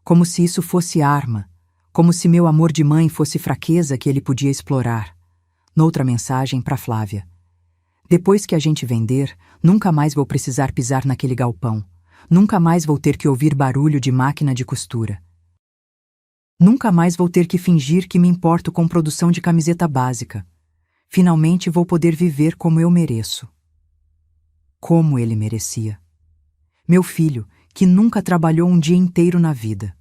Como se isso fosse arma. Como se meu amor de mãe fosse fraqueza que ele podia explorar. Noutra mensagem para Flávia. Depois que a gente vender, nunca mais vou precisar pisar naquele galpão. Nunca mais vou ter que ouvir barulho de máquina de costura. Nunca mais vou ter que fingir que me importo com produção de camiseta básica. Finalmente vou poder viver como eu mereço. Como ele merecia. Meu filho, que nunca trabalhou um dia inteiro na vida.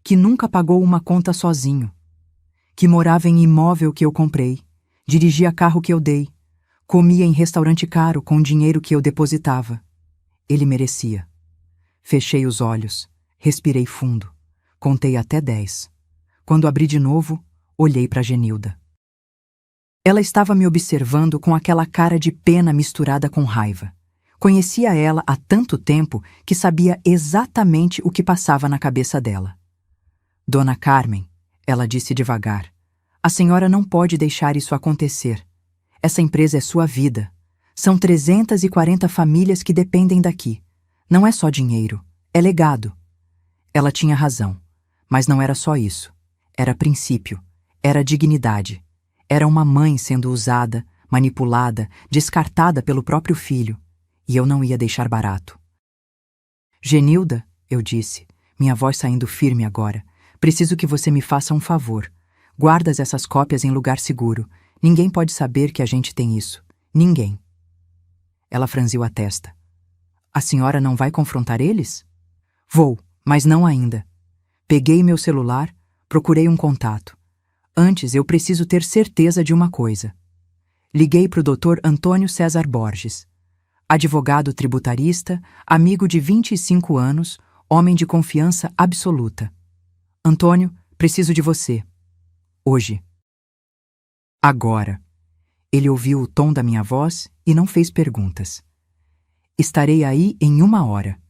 Que nunca pagou uma conta sozinho. Que morava em imóvel que eu comprei. Dirigia carro que eu dei. Comia em restaurante caro com dinheiro que eu depositava. Ele merecia. Fechei os olhos, respirei fundo, contei até 10. Quando abri de novo, olhei para Genilda. Ela estava me observando com aquela cara de pena misturada com raiva. Conhecia ela há tanto tempo que sabia exatamente o que passava na cabeça dela. Dona Carmen, ela disse devagar, a senhora não pode deixar isso acontecer. Essa empresa é sua vida. São 340 famílias que dependem daqui. Não é só dinheiro, é legado. Ela tinha razão, mas não era só isso. Era princípio, era dignidade. Era uma mãe sendo usada, manipulada, descartada pelo próprio filho. E eu não ia deixar barato. Genilda, eu disse, minha voz saindo firme agora, preciso que você me faça um favor. Guardas essas cópias em lugar seguro. Ninguém pode saber que a gente tem isso. Ninguém. Ela franziu a testa. A senhora não vai confrontar eles? Vou, mas não ainda. Peguei meu celular, procurei um contato. Antes eu preciso ter certeza de uma coisa. Liguei para o Dr. Antônio César Borges. Advogado tributarista, amigo de 25 anos, homem de confiança absoluta. Antônio, preciso de você. Hoje. Agora. Ele ouviu o tom da minha voz e não fez perguntas. Estarei aí em 1 hora.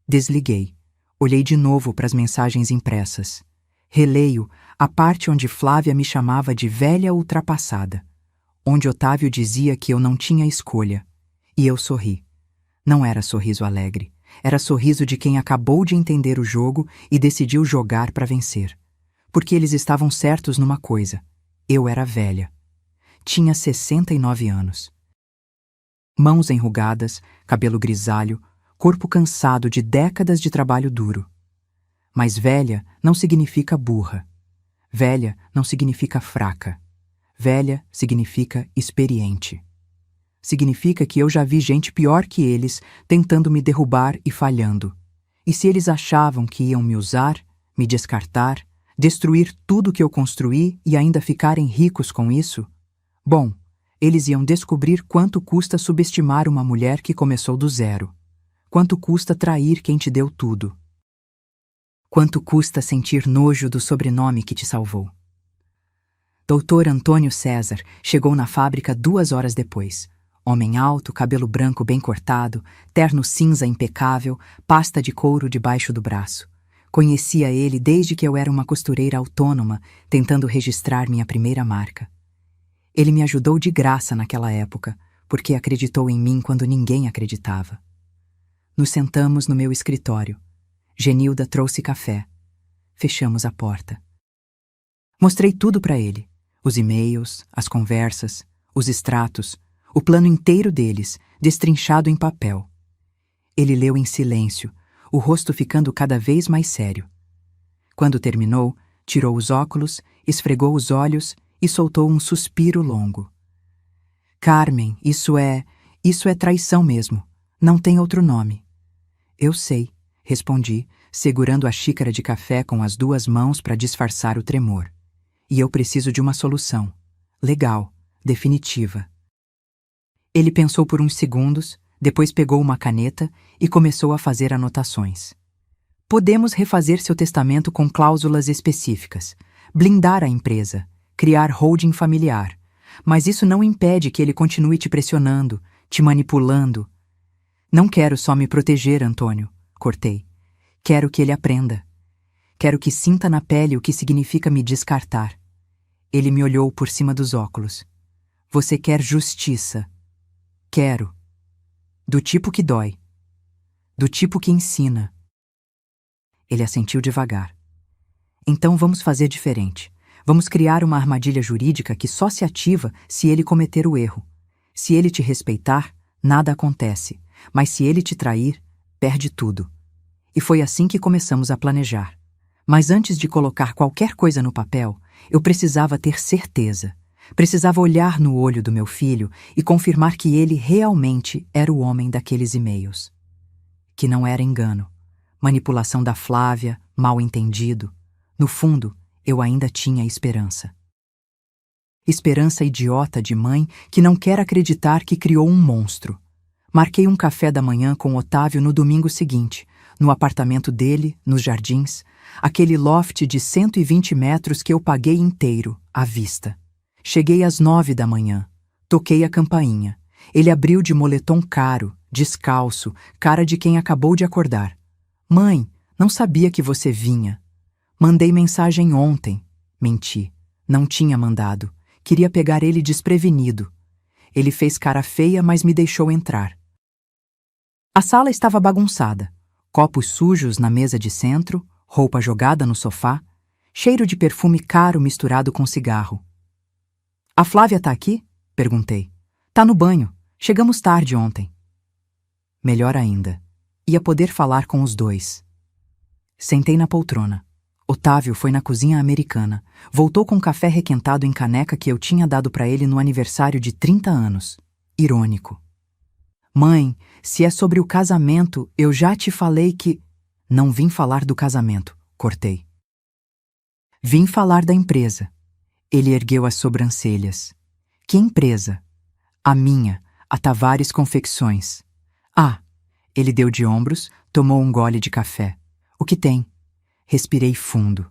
Desliguei. Olhei de novo para as mensagens impressas. Releio a parte onde Flávia me chamava de velha ultrapassada. Onde Otávio dizia que eu não tinha escolha. E eu sorri. Não era sorriso alegre. Era sorriso de quem acabou de entender o jogo e decidiu jogar para vencer. Porque eles estavam certos numa coisa. Eu era velha. Tinha 69 anos. Mãos enrugadas, cabelo grisalho, corpo cansado de décadas de trabalho duro. Mas velha não significa burra. Velha não significa fraca. Velha significa experiente. Significa que eu já vi gente pior que eles tentando me derrubar e falhando. E se eles achavam que iam me usar, me descartar, destruir tudo que eu construí e ainda ficarem ricos com isso, bom, eles iam descobrir quanto custa subestimar uma mulher que começou do zero. Quanto custa trair quem te deu tudo. Quanto custa sentir nojo do sobrenome que te salvou. Dr. Antônio César chegou na fábrica 2 horas depois. Homem alto, cabelo branco bem cortado, terno cinza impecável, pasta de couro debaixo do braço. Conhecia ele desde que eu era uma costureira autônoma, tentando registrar minha primeira marca. Ele me ajudou de graça naquela época, porque acreditou em mim quando ninguém acreditava. Nos sentamos no meu escritório. Genilda trouxe café. Fechamos a porta. Mostrei tudo para ele. Os e-mails, as conversas, os extratos, o plano inteiro deles, destrinchado em papel. Ele leu em silêncio, o rosto ficando cada vez mais sério. Quando terminou, tirou os óculos, esfregou os olhos e soltou um suspiro longo. Carmen, isso é traição mesmo. Não tem outro nome. Eu sei, respondi, segurando a xícara de café com as 2 mãos para disfarçar o tremor. E eu preciso de uma solução. Legal, definitiva. Ele pensou por uns segundos, depois pegou uma caneta e começou a fazer anotações. Podemos refazer seu testamento com cláusulas específicas, blindar a empresa, criar holding familiar, mas isso não impede que ele continue te pressionando, te manipulando. Não quero só me proteger, Antônio, cortei. Quero que ele aprenda. Quero que sinta na pele o que significa me descartar. Ele me olhou por cima dos óculos. Você quer justiça? Quero. Do tipo que dói. Do tipo que ensina. Ele assentiu devagar. Então vamos fazer diferente. Vamos criar uma armadilha jurídica que só se ativa se ele cometer o erro. Se ele te respeitar, nada acontece. Mas se ele te trair, perde tudo. E foi assim que começamos a planejar. Mas antes de colocar qualquer coisa no papel, eu precisava ter certeza. Precisava olhar no olho do meu filho e confirmar que ele realmente era o homem daqueles e-mails. Que não era engano, manipulação da Flávia, mal entendido. No fundo, eu ainda tinha esperança. Esperança idiota de mãe que não quer acreditar que criou um monstro. Marquei um café da manhã com Otávio no domingo seguinte, no apartamento dele, nos Jardins, aquele loft de 120 metros que eu paguei inteiro, à vista. Cheguei às 9 da manhã. Toquei a campainha. Ele abriu de moletom caro, descalço, cara de quem acabou de acordar. Mãe, não sabia que você vinha. Mandei mensagem ontem. Menti. Não tinha mandado. Queria pegar ele desprevenido. Ele fez cara feia, mas me deixou entrar. A sala estava bagunçada. Copos sujos na mesa de centro, roupa jogada no sofá, cheiro de perfume caro misturado com cigarro. A Flávia tá aqui? Perguntei. Tá no banho. Chegamos tarde ontem. Melhor ainda. Ia poder falar com os dois. Sentei na poltrona. Otávio foi na cozinha americana. Voltou com café requentado em caneca que eu tinha dado para ele no aniversário de 30 anos. Irônico. Mãe, se é sobre o casamento, eu já te falei que... Não vim falar do casamento, cortei. Vim falar da empresa. Ele ergueu as sobrancelhas. Que empresa? A minha, a Tavares Confecções. Ah, ele deu de ombros, tomou um gole de café. O que tem? Respirei fundo.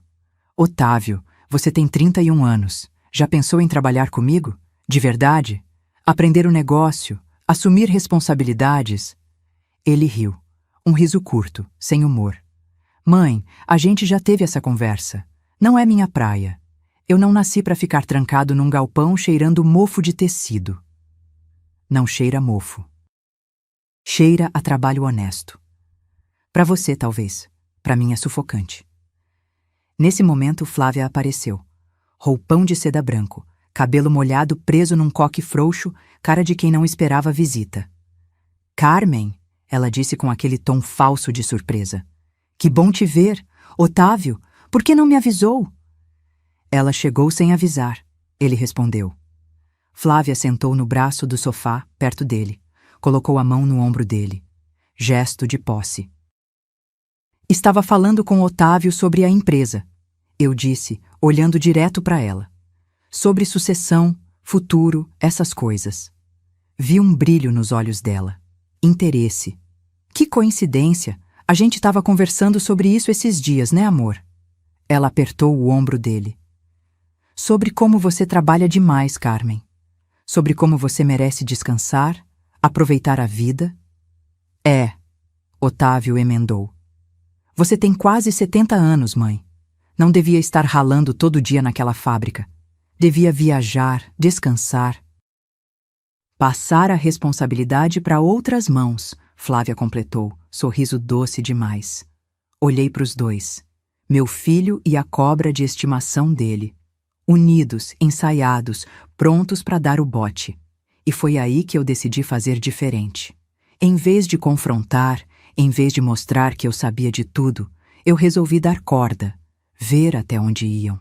Otávio, você tem 31 anos. Já pensou em trabalhar comigo? De verdade? Aprender o negócio? Assumir responsabilidades? Ele riu. Um riso curto, sem humor. Mãe, a gente já teve essa conversa. Não é minha praia. Eu não nasci para ficar trancado num galpão cheirando mofo de tecido. Não cheira mofo. Cheira a trabalho honesto. Para você, talvez. Para mim é sufocante. Nesse momento, Flávia apareceu. Roupão de seda branco, cabelo molhado preso num coque frouxo, cara de quem não esperava a visita. Carmen, ela disse com aquele tom falso de surpresa. Que bom te ver. Otávio, por que não me avisou? Ela chegou sem avisar, ele respondeu. Flávia sentou no braço do sofá, perto dele. Colocou a mão no ombro dele. Gesto de posse. Estava falando com Otávio sobre a empresa. Eu disse, olhando direto para ela. Sobre sucessão, futuro, essas coisas. Vi um brilho nos olhos dela. Interesse. Que coincidência! A gente estava conversando sobre isso esses dias, né, amor? Ela apertou o ombro dele. Sobre como você trabalha demais, Carmen. Sobre como você merece descansar, aproveitar a vida. É, Otávio emendou. Você tem quase 70 anos, mãe. Não devia estar ralando todo dia naquela fábrica. Devia viajar, descansar. Passar a responsabilidade para outras mãos, Flávia completou, sorriso doce demais. Olhei para os dois. Meu filho e a cobra de estimação dele. Unidos, ensaiados, prontos para dar o bote. E foi aí que eu decidi fazer diferente. Em vez de confrontar, em vez de mostrar que eu sabia de tudo, eu resolvi dar corda, ver até onde iam.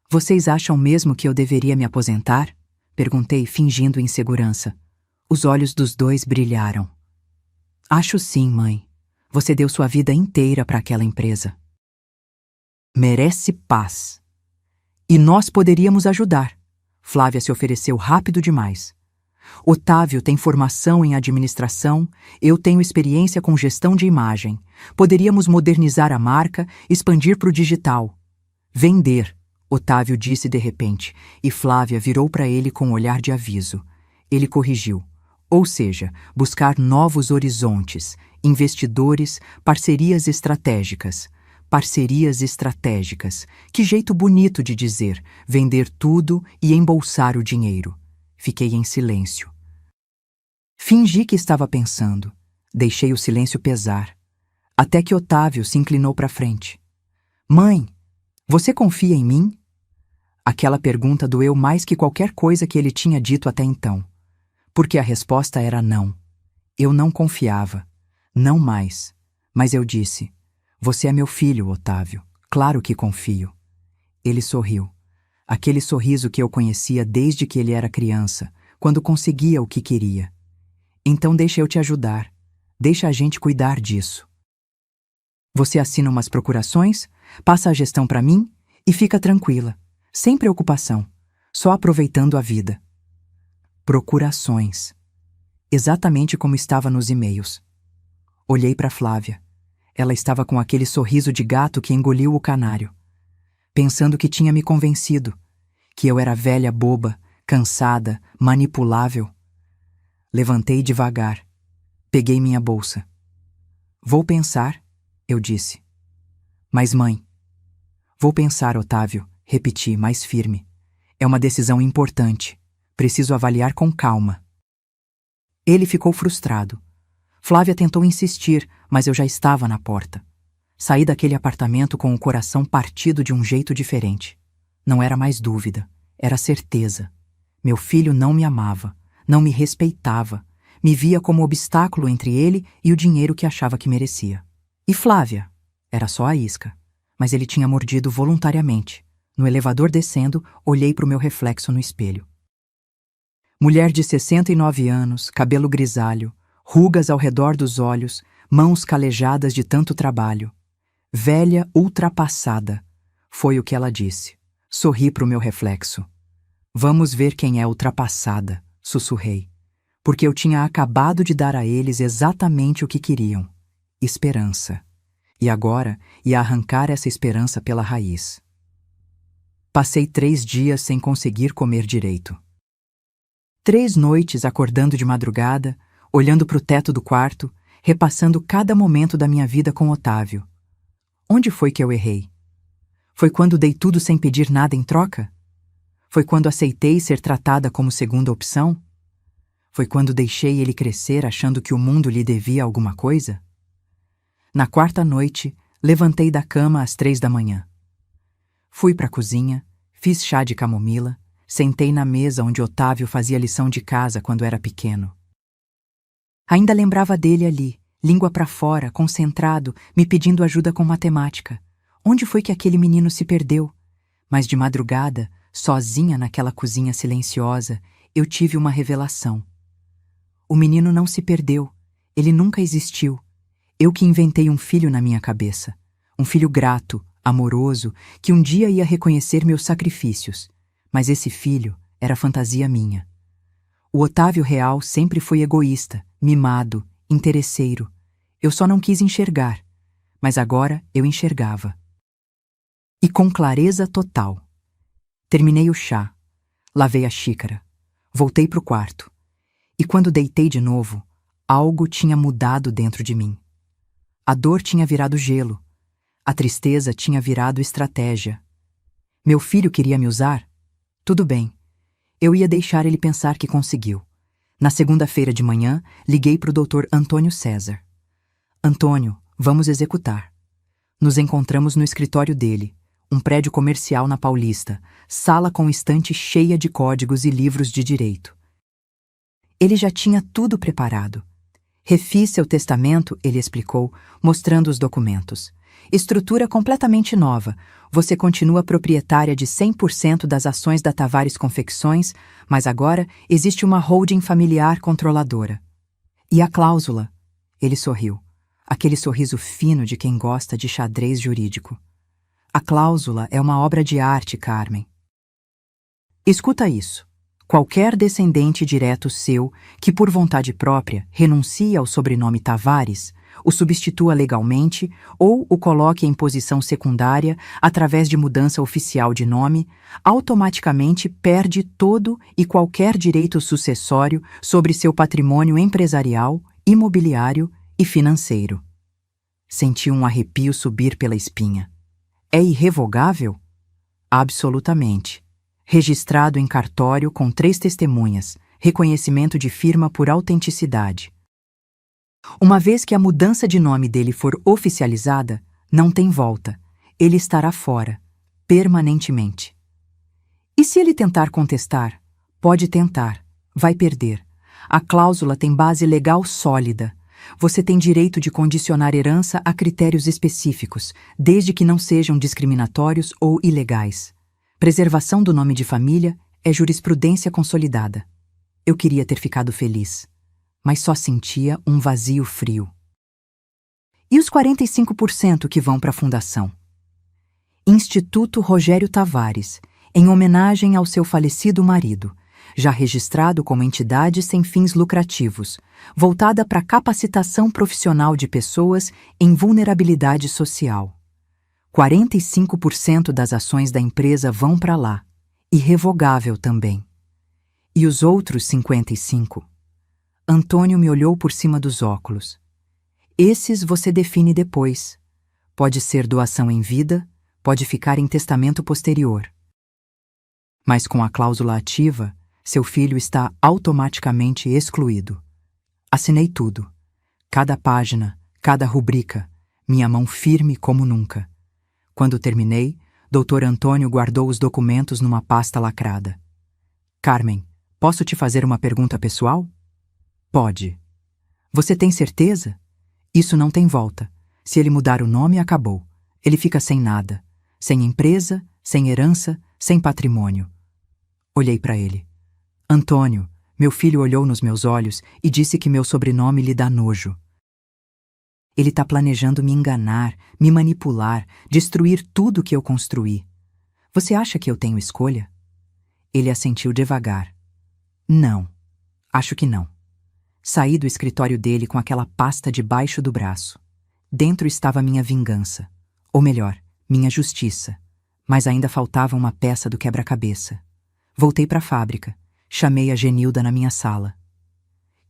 Vocês acham mesmo que eu deveria me aposentar? Perguntei, fingindo insegurança. Os olhos dos dois brilharam. Acho sim, mãe. Você deu sua vida inteira para aquela empresa. Merece paz. E nós poderíamos ajudar. Flávia se ofereceu rápido demais. Otávio tem formação em administração, eu tenho experiência com gestão de imagem. Poderíamos modernizar a marca, expandir para o digital. Vender, Otávio disse de repente, e Flávia virou para ele com um olhar de aviso. Ele corrigiu. Ou seja, buscar novos horizontes, investidores, parcerias estratégicas. Parcerias estratégicas. Que jeito bonito de dizer, vender tudo e embolsar o dinheiro. Fiquei em silêncio. Fingi que estava pensando. Deixei o silêncio pesar, até que Otávio se inclinou para frente. Mãe, você confia em mim? Aquela pergunta doeu mais que qualquer coisa que ele tinha dito até então, porque a resposta era não. Eu não confiava, não mais, mas eu disse, você é meu filho, Otávio, claro que confio. Ele sorriu, aquele sorriso que eu conhecia desde que ele era criança, quando conseguia o que queria. Então deixa eu te ajudar, deixa a gente cuidar disso. Você assina umas procurações, passa a gestão para mim e fica tranquila, sem preocupação, só aproveitando a vida. Procurações. Exatamente como estava nos e-mails. Olhei para Flávia. Ela estava com aquele sorriso de gato que engoliu o canário, pensando que tinha me convencido, que eu era velha boba, cansada, manipulável. Levantei devagar. Peguei minha bolsa. Vou pensar, eu disse. Mas mãe. Vou pensar, Otávio, repeti, mais firme. É uma decisão importante. Preciso avaliar com calma. Ele ficou frustrado. Flávia tentou insistir, mas eu já estava na porta. Saí daquele apartamento com o coração partido de um jeito diferente. Não era mais dúvida, era certeza. Meu filho não me amava, não me respeitava, me via como obstáculo entre ele e o dinheiro que achava que merecia. E Flávia? Era só a isca, mas ele tinha mordido voluntariamente. No elevador descendo, olhei para o meu reflexo no espelho. Mulher de 69 anos, cabelo grisalho, rugas ao redor dos olhos, mãos calejadas de tanto trabalho. Velha ultrapassada, foi o que ela disse. Sorri para o meu reflexo. Vamos ver quem é ultrapassada, sussurrei, porque eu tinha acabado de dar a eles exatamente o que queriam: esperança. E agora ia arrancar essa esperança pela raiz. Passei 3 dias sem conseguir comer direito. 3 noites acordando de madrugada, olhando para o teto do quarto, repassando cada momento da minha vida com Otávio. Onde foi que eu errei? Foi quando dei tudo sem pedir nada em troca? Foi quando aceitei ser tratada como segunda opção? Foi quando deixei ele crescer achando que o mundo lhe devia alguma coisa? Na 4ª noite, levantei da cama às 3 da manhã. Fui para a cozinha, fiz chá de camomila, sentei na mesa onde Otávio fazia lição de casa quando era pequeno. Ainda lembrava dele ali, língua para fora, concentrado, me pedindo ajuda com matemática. Onde foi que aquele menino se perdeu? Mas de madrugada, sozinha naquela cozinha silenciosa, eu tive uma revelação. O menino não se perdeu, ele nunca existiu. Eu que inventei um filho na minha cabeça. Um filho grato, amoroso, que um dia ia reconhecer meus sacrifícios. Mas esse filho era fantasia minha. O Otávio real sempre foi egoísta, mimado, interesseiro. Eu só não quis enxergar, mas agora eu enxergava. E com clareza total. Terminei o chá, lavei a xícara, voltei para o quarto. E quando deitei de novo, algo tinha mudado dentro de mim. A dor tinha virado gelo. A tristeza tinha virado estratégia. Meu filho queria me usar? Tudo bem. Eu ia deixar ele pensar que conseguiu. Na segunda-feira de manhã, liguei para o Dr. Antônio César. Antônio, vamos executar. Nos encontramos no escritório dele, um prédio comercial na Paulista, sala com estante cheia de códigos e livros de direito. Ele já tinha tudo preparado. Refiz seu testamento, ele explicou, mostrando os documentos. Estrutura completamente nova. Você continua proprietária de 100% das ações da Tavares Confecções, mas agora existe uma holding familiar controladora. E a cláusula? Ele sorriu. Aquele sorriso fino de quem gosta de xadrez jurídico. A cláusula é uma obra de arte, Carmen. Escuta isso. Qualquer descendente direto seu que, por vontade própria, renuncie ao sobrenome Tavares, o substitua legalmente ou o coloque em posição secundária através de mudança oficial de nome, automaticamente perde todo e qualquer direito sucessório sobre seu patrimônio empresarial, imobiliário e financeiro. Senti um arrepio subir pela espinha. É irrevogável? Absolutamente. Registrado em cartório com 3 testemunhas, reconhecimento de firma por autenticidade. Uma vez que a mudança de nome dele for oficializada, não tem volta. Ele estará fora, permanentemente. E se ele tentar contestar? Pode tentar, vai perder. A cláusula tem base legal sólida. Você tem direito de condicionar herança a critérios específicos, desde que não sejam discriminatórios ou ilegais. Preservação do nome de família é jurisprudência consolidada. Eu queria ter ficado feliz, mas só sentia um vazio frio. E os 45% que vão para a fundação? Instituto Rogério Tavares, em homenagem ao seu falecido marido, já registrado como entidade sem fins lucrativos, voltada para a capacitação profissional de pessoas em vulnerabilidade social. 45% das ações da empresa vão para lá, irrevogável também. E os outros 55%? Antônio me olhou por cima dos óculos. Esses você define depois. Pode ser doação em vida, pode ficar em testamento posterior. Mas com a cláusula ativa, seu filho está automaticamente excluído. Assinei tudo. Cada página, cada rubrica, minha mão firme como nunca. Quando terminei, Dr. Antônio guardou os documentos numa pasta lacrada. Carmen, posso te fazer uma pergunta pessoal? Pode. Você tem certeza? Isso não tem volta. Se ele mudar o nome, acabou. Ele fica sem nada. Sem empresa, sem herança, sem patrimônio. Olhei para ele. Antônio, meu filho olhou nos meus olhos e disse que meu sobrenome lhe dá nojo. Ele está planejando me enganar, me manipular, destruir tudo que eu construí. Você acha que eu tenho escolha? Ele assentiu devagar. Não, acho que não. Saí do escritório dele com aquela pasta debaixo do braço. Dentro estava minha vingança, ou melhor, minha justiça, mas ainda faltava uma peça do quebra-cabeça. Voltei para a fábrica, chamei a Genilda na minha sala.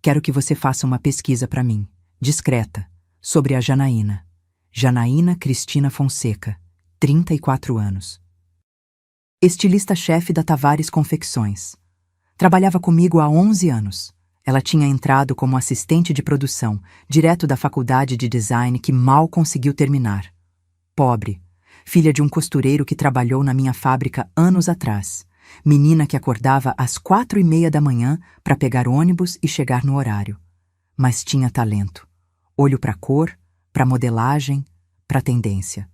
Quero que você faça uma pesquisa para mim, discreta, sobre a Janaína. Janaína Cristina Fonseca, 34 anos. Estilista-chefe da Tavares Confecções. Trabalhava comigo há 11 anos. Ela tinha entrado como assistente de produção, direto da faculdade de design que mal conseguiu terminar. Pobre, filha de um costureiro que trabalhou na minha fábrica anos atrás. Menina que acordava às 4:30 da manhã para pegar ônibus e chegar no horário. Mas tinha talento. Olho para cor, para modelagem, para tendência.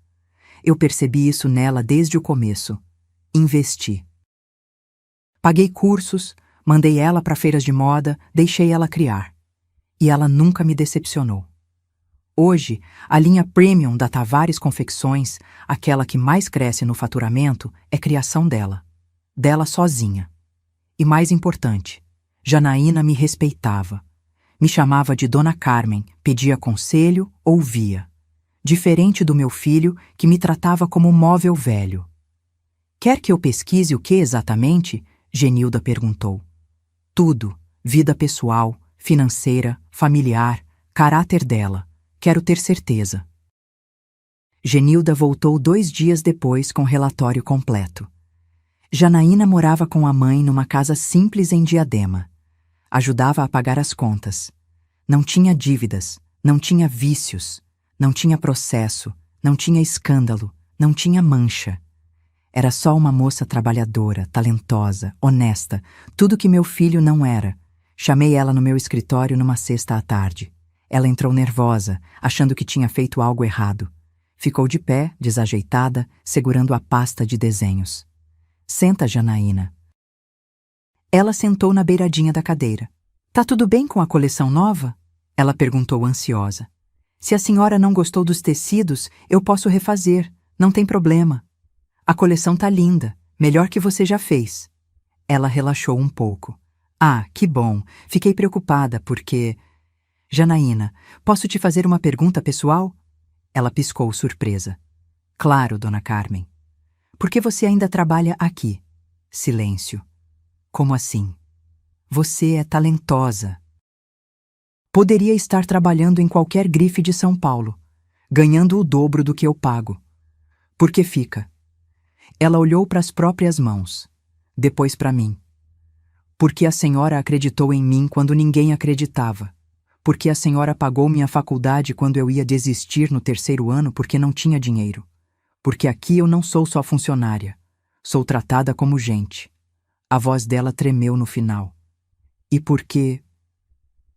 Eu percebi isso nela desde o começo. Investi. Paguei cursos, mandei ela para feiras de moda, deixei ela criar. E ela nunca me decepcionou. Hoje, a linha Premium da Tavares Confecções, aquela que mais cresce no faturamento, é criação dela. Dela sozinha. E mais importante, Janaína me respeitava. Me chamava de Dona Carmen, pedia conselho, ouvia. Diferente do meu filho, que me tratava como móvel velho. Quer que eu pesquise o que exatamente? Genilda perguntou. Tudo, vida pessoal, financeira, familiar, caráter dela. Quero ter certeza. Genilda voltou 2 dias depois com relatório completo. Janaína morava com a mãe numa casa simples em Diadema. Ajudava a pagar as contas. Não tinha dívidas, não tinha vícios, não tinha processo, não tinha escândalo, não tinha mancha. Era só uma moça trabalhadora, talentosa, honesta, tudo que meu filho não era. Chamei ela no meu escritório numa sexta à tarde. Ela entrou nervosa, achando que tinha feito algo errado. Ficou de pé, desajeitada, segurando a pasta de desenhos. Senta, Janaína. Ela sentou na beiradinha da cadeira. Tá tudo bem com a coleção nova? Ela perguntou ansiosa. Se a senhora não gostou dos tecidos, eu posso refazer, não tem problema. A coleção tá linda, melhor que você já fez. Ela relaxou um pouco. Ah, que bom, fiquei preocupada porque... Janaína, posso te fazer uma pergunta pessoal? Ela piscou surpresa. Claro, Dona Carmen. Por que você ainda trabalha aqui? Silêncio. Como assim? Você é talentosa. Poderia estar trabalhando em qualquer grife de São Paulo, ganhando o dobro do que eu pago. Por que fica? Ela olhou para as próprias mãos, depois para mim. Porque a senhora acreditou em mim quando ninguém acreditava. Porque a senhora pagou minha faculdade quando eu ia desistir no 3º ano porque não tinha dinheiro. Porque aqui eu não sou só funcionária. Sou tratada como gente. A voz dela tremeu no final. E por quê?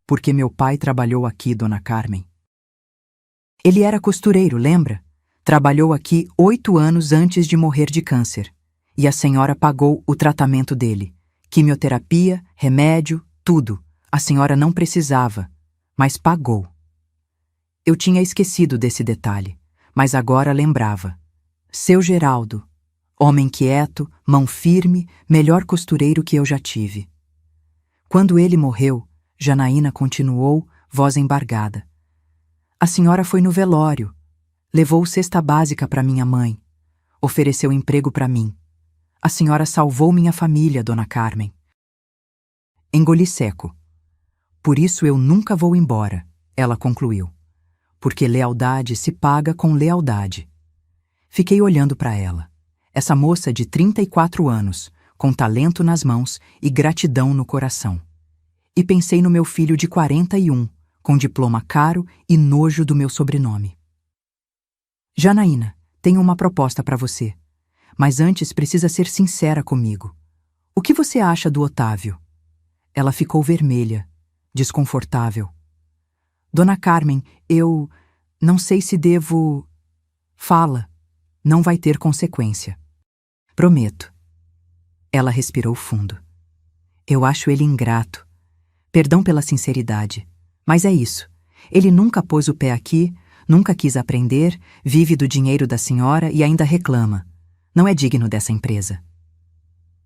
Porque meu pai trabalhou aqui, Dona Carmen. Ele era costureiro, lembra? Trabalhou aqui 8 anos antes de morrer de câncer. E a senhora pagou o tratamento dele. Quimioterapia, remédio, tudo. A senhora não precisava, mas pagou. Eu tinha esquecido desse detalhe, mas agora lembrava. Seu Geraldo, homem quieto, mão firme, melhor costureiro que eu já tive. Quando ele morreu, Janaína continuou, voz embargada. A senhora foi no velório, levou cesta básica para minha mãe, ofereceu emprego para mim. A senhora salvou minha família, Dona Carmen. Engoli seco. Por isso eu nunca vou embora, ela concluiu. Porque lealdade se paga com lealdade. Fiquei olhando para ela. Essa moça de 34 anos, com talento nas mãos e gratidão no coração. E pensei no meu filho de 41, com diploma caro e nojo do meu sobrenome. Janaína, tenho uma proposta para você. Mas antes precisa ser sincera comigo. O que você acha do Otávio? Ela ficou vermelha, desconfortável. Dona Carmen, eu não sei se devo... Fala, não vai ter consequência. Prometo. Ela respirou fundo. Eu acho ele ingrato. Perdão pela sinceridade, mas é isso. Ele nunca pôs o pé aqui, nunca quis aprender, vive do dinheiro da senhora e ainda reclama. Não é digno dessa empresa.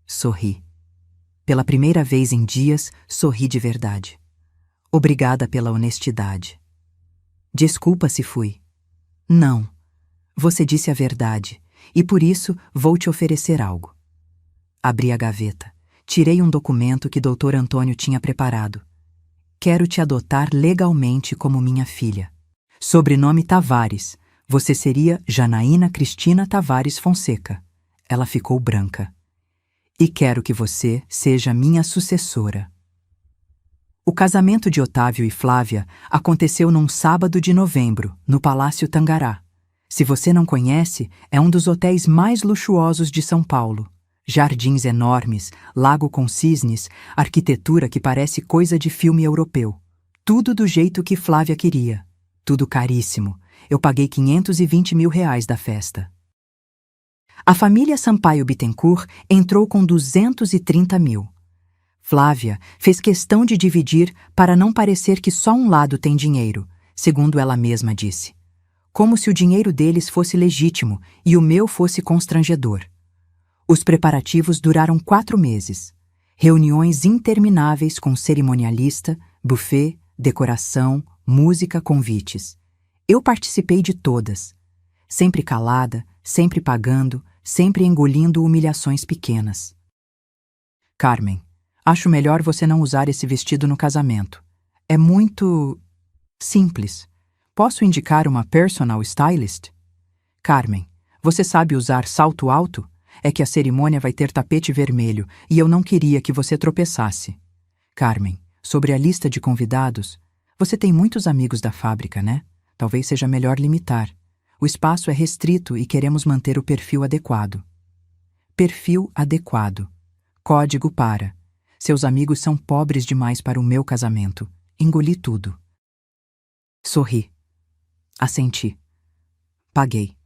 Sorri. Pela primeira vez em dias, sorri de verdade. Obrigada pela honestidade. Desculpa se fui. Não. Você disse a verdade, e por isso vou te oferecer algo. Abri a gaveta. Tirei um documento que Dr. Antônio tinha preparado. Quero te adotar legalmente como minha filha. Sobrenome Tavares. Você seria Janaína Cristina Tavares Fonseca. Ela ficou branca. E quero que você seja minha sucessora. O casamento de Otávio e Flávia aconteceu num sábado de novembro, no Palácio Tangará. Se você não conhece, é um dos hotéis mais luxuosos de São Paulo. Jardins enormes, lago com cisnes, arquitetura que parece coisa de filme europeu. Tudo do jeito que Flávia queria. Tudo caríssimo. Eu paguei R$520 mil da festa. A família Sampaio Bittencourt entrou com 230 mil. Flávia fez questão de dividir para não parecer que só um lado tem dinheiro, segundo ela mesma disse. Como se o dinheiro deles fosse legítimo e o meu fosse constrangedor. Os preparativos duraram 4 meses. Reuniões intermináveis com cerimonialista, buffet, decoração, música, convites. Eu participei de todas. Sempre calada, sempre pagando, sempre engolindo humilhações pequenas. Carmen, acho melhor você não usar esse vestido no casamento. É muito... simples. Posso indicar uma personal stylist? Carmen, você sabe usar salto alto? É que a cerimônia vai ter tapete vermelho e eu não queria que você tropeçasse. Carmen, sobre a lista de convidados, você tem muitos amigos da fábrica, né? Talvez seja melhor limitar. O espaço é restrito e queremos manter o perfil adequado. Perfil adequado. Código para. Seus amigos são pobres demais para o meu casamento. Engoli tudo. Sorri. Assenti. Paguei.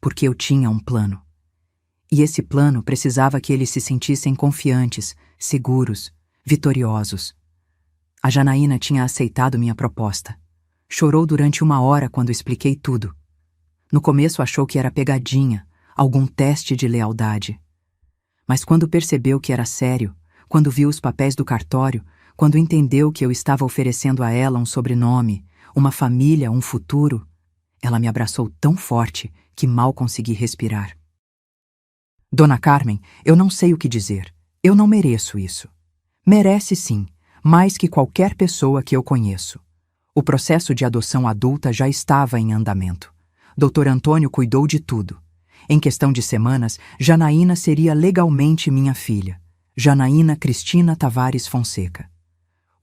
Porque eu tinha um plano. E esse plano precisava que eles se sentissem confiantes, seguros, vitoriosos. A Janaína tinha aceitado minha proposta. Chorou durante 1 hora quando expliquei tudo. No começo achou que era pegadinha, algum teste de lealdade. Mas quando percebeu que era sério, quando viu os papéis do cartório, quando entendeu que eu estava oferecendo a ela um sobrenome, uma família, um futuro, ela me abraçou tão forte que mal consegui respirar. Dona Carmen, eu não sei o que dizer. Eu não mereço isso. Merece sim, mais que qualquer pessoa que eu conheço. O processo de adoção adulta já estava em andamento. Dr. Antônio cuidou de tudo. Em questão de semanas, Janaína seria legalmente minha filha. Janaína Cristina Tavares Fonseca.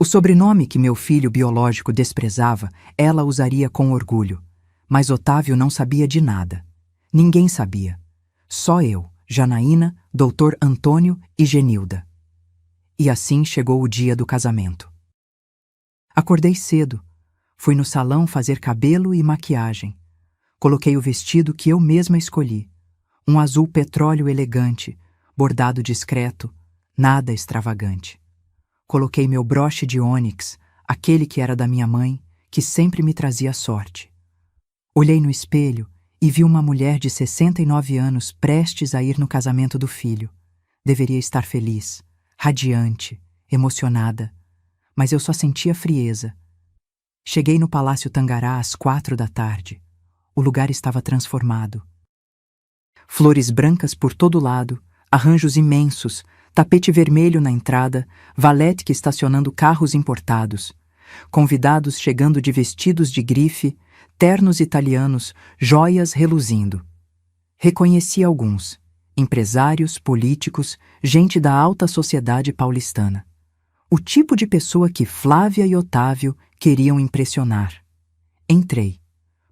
O sobrenome que meu filho biológico desprezava, ela usaria com orgulho. Mas Otávio não sabia de nada. Ninguém sabia. Só eu, Janaína, Dr. Antônio e Genilda. E assim chegou o dia do casamento. Acordei cedo. Fui no salão fazer cabelo e maquiagem. Coloquei o vestido que eu mesma escolhi. Um azul petróleo elegante, bordado discreto, nada extravagante. Coloquei meu broche de ônix, aquele que era da minha mãe, que sempre me trazia sorte. Olhei no espelho e vi uma mulher de 69 anos prestes a ir no casamento do filho. Deveria estar feliz, radiante, emocionada, mas eu só sentia frieza. Cheguei no Palácio Tangará às 4 da tarde. O lugar estava transformado. Flores brancas por todo lado, arranjos imensos, tapete vermelho na entrada, valete estacionando carros importados, convidados chegando de vestidos de grife, ternos italianos, joias reluzindo. Reconheci alguns, empresários, políticos, gente da alta sociedade paulistana. O tipo de pessoa que Flávia e Otávio queriam impressionar. Entrei,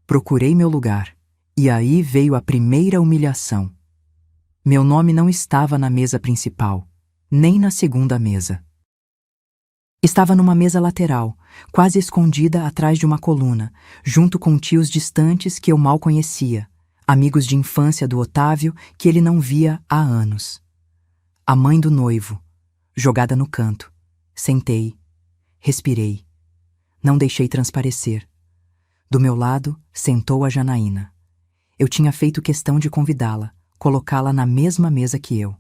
procurei meu lugar, e aí veio a primeira humilhação. Meu nome não estava na mesa principal, nem na segunda mesa. Estava numa mesa lateral, quase escondida atrás de uma coluna, junto com tios distantes que eu mal conhecia, amigos de infância do Otávio que ele não via há anos. A mãe do noivo, jogada no canto. Sentei, respirei. Não deixei transparecer. Do meu lado, sentou a Janaína. Eu tinha feito questão de convidá-la, colocá-la na mesma mesa que eu.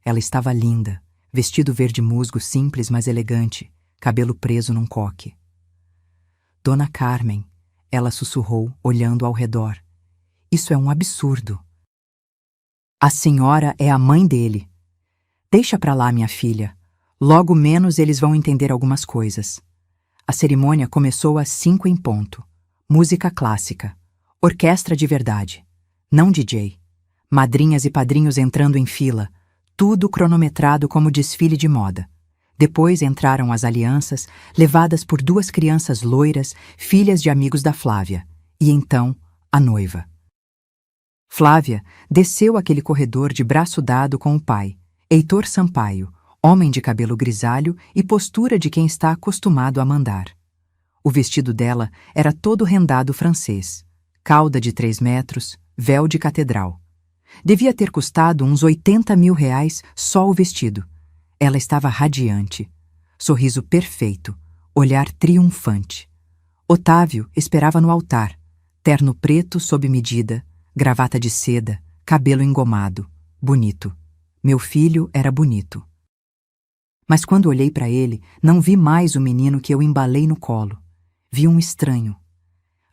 Ela estava linda, vestido verde musgo simples, mas elegante, cabelo preso num coque. Dona Carmen, ela sussurrou, olhando ao redor. Isso é um absurdo. A senhora é a mãe dele. Deixa pra lá, minha filha. Logo menos eles vão entender algumas coisas. A cerimônia começou às 5 em ponto. Música clássica. Orquestra de verdade. Não DJ. Madrinhas e padrinhos entrando em fila. Tudo cronometrado como desfile de moda. Depois entraram as alianças, levadas por 2 crianças loiras, filhas de amigos da Flávia. E então, a noiva. Flávia desceu aquele corredor de braço dado com o pai, Heitor Sampaio, homem de cabelo grisalho e postura de quem está acostumado a mandar. O vestido dela era todo rendado francês, cauda de 3 metros, véu de catedral. Devia ter custado uns 80 mil reais só o vestido. Ela estava radiante, sorriso perfeito, olhar triunfante. Otávio esperava no altar, terno preto sob medida, gravata de seda, cabelo engomado, bonito. Meu filho era bonito. Mas quando olhei para ele, não vi mais o menino que eu embalei no colo. Vi um estranho.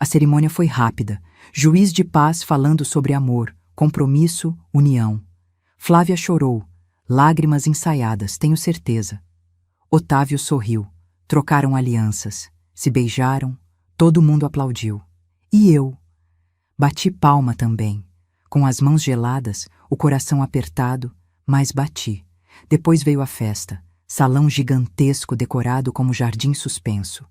A cerimônia foi rápida, juiz de paz falando sobre amor, compromisso, união. Flávia chorou, lágrimas ensaiadas, tenho certeza. Otávio sorriu, trocaram alianças, se beijaram, todo mundo aplaudiu. E eu? Bati palma também, com as mãos geladas, o coração apertado, mas bati. Depois veio a festa. Salão gigantesco decorado como jardim suspenso.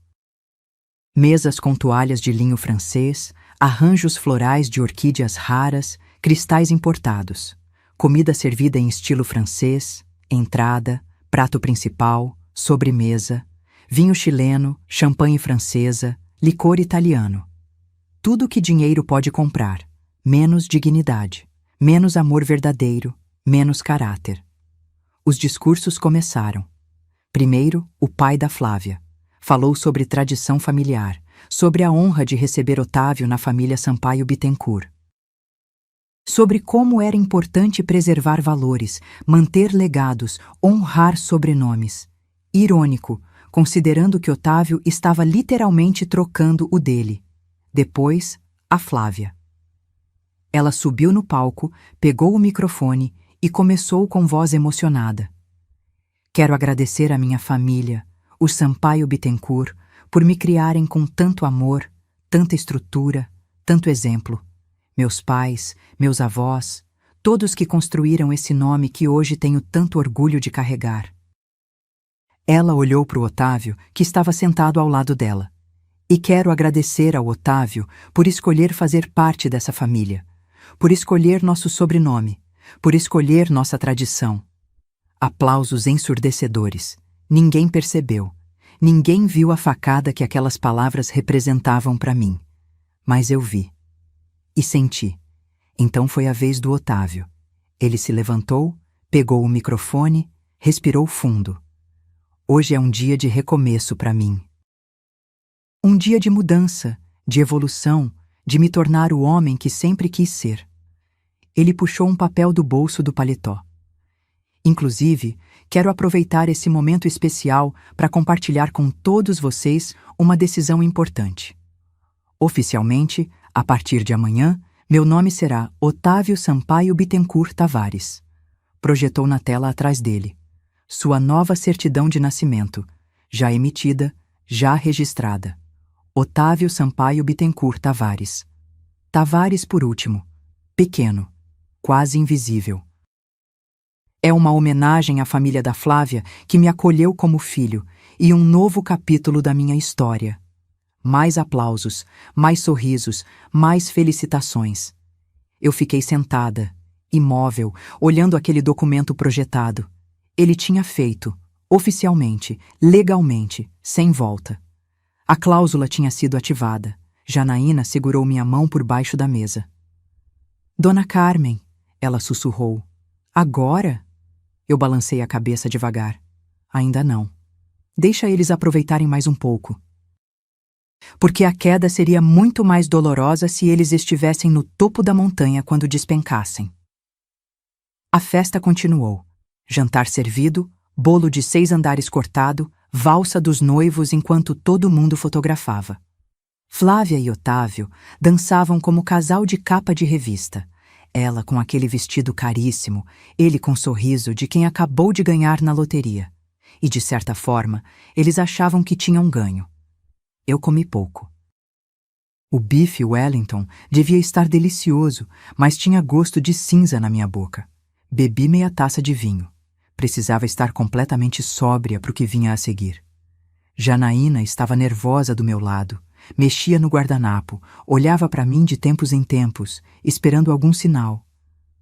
Mesas com toalhas de linho francês, arranjos florais de orquídeas raras, cristais importados. Comida servida em estilo francês, entrada, prato principal, sobremesa, vinho chileno, champanhe francesa, licor italiano. Tudo que dinheiro pode comprar, menos dignidade, menos amor verdadeiro, menos caráter. Os discursos começaram. Primeiro, o pai da Flávia. Falou sobre tradição familiar, sobre a honra de receber Otávio na família Sampaio Bittencourt. Sobre como era importante preservar valores, manter legados, honrar sobrenomes. Irônico, considerando que Otávio estava literalmente trocando o dele. Depois, a Flávia. Ela subiu no palco, pegou o microfone e começou com voz emocionada. Quero agradecer à minha família, os Sampaio Bittencourt, por me criarem com tanto amor, tanta estrutura, tanto exemplo. Meus pais, meus avós, todos que construíram esse nome que hoje tenho tanto orgulho de carregar. Ela olhou para o Otávio, que estava sentado ao lado dela. E quero agradecer ao Otávio por escolher fazer parte dessa família, por escolher nosso sobrenome, por escolher nossa tradição. Aplausos ensurdecedores. Ninguém percebeu. Ninguém viu a facada que aquelas palavras representavam para mim. Mas eu vi. E senti. Então foi a vez do Otávio. Ele se levantou, pegou o microfone, respirou fundo. Hoje é um dia de recomeço para mim. Um dia de mudança, de evolução, de me tornar o homem que sempre quis ser. Ele puxou um papel do bolso do paletó. Inclusive, quero aproveitar esse momento especial para compartilhar com todos vocês uma decisão importante. Oficialmente, a partir de amanhã, meu nome será Otávio Sampaio Bittencourt Tavares. Projetou na tela atrás dele. Sua nova certidão de nascimento, já emitida, já registrada. Otávio Sampaio Bittencourt Tavares. Tavares por último. Pequeno. Quase invisível. É uma homenagem à família da Flávia que me acolheu como filho e um novo capítulo da minha história. Mais aplausos, mais sorrisos, mais felicitações. Eu fiquei sentada, imóvel, olhando aquele documento projetado. Ele tinha feito, oficialmente, legalmente, sem volta. A cláusula tinha sido ativada. Janaína segurou minha mão por baixo da mesa. Dona Carmen, ela sussurrou. Agora? Eu balancei a cabeça devagar. Ainda não. Deixa eles aproveitarem mais um pouco. Porque a queda seria muito mais dolorosa se eles estivessem no topo da montanha quando despencassem. A festa continuou. Jantar servido, bolo de 6 andares cortado, valsa dos noivos enquanto todo mundo fotografava. Flávia e Otávio dançavam como casal de capa de revista. Ela com aquele vestido caríssimo, ele com o sorriso de quem acabou de ganhar na loteria. E, de certa forma, eles achavam que tinham ganho. Eu comi pouco. O bife Wellington devia estar delicioso, mas tinha gosto de cinza na minha boca. Bebi meia taça de vinho. Precisava estar completamente sóbria para o que vinha a seguir. Janaína estava nervosa do meu lado. Mexia no guardanapo, olhava para mim de tempos em tempos, esperando algum sinal.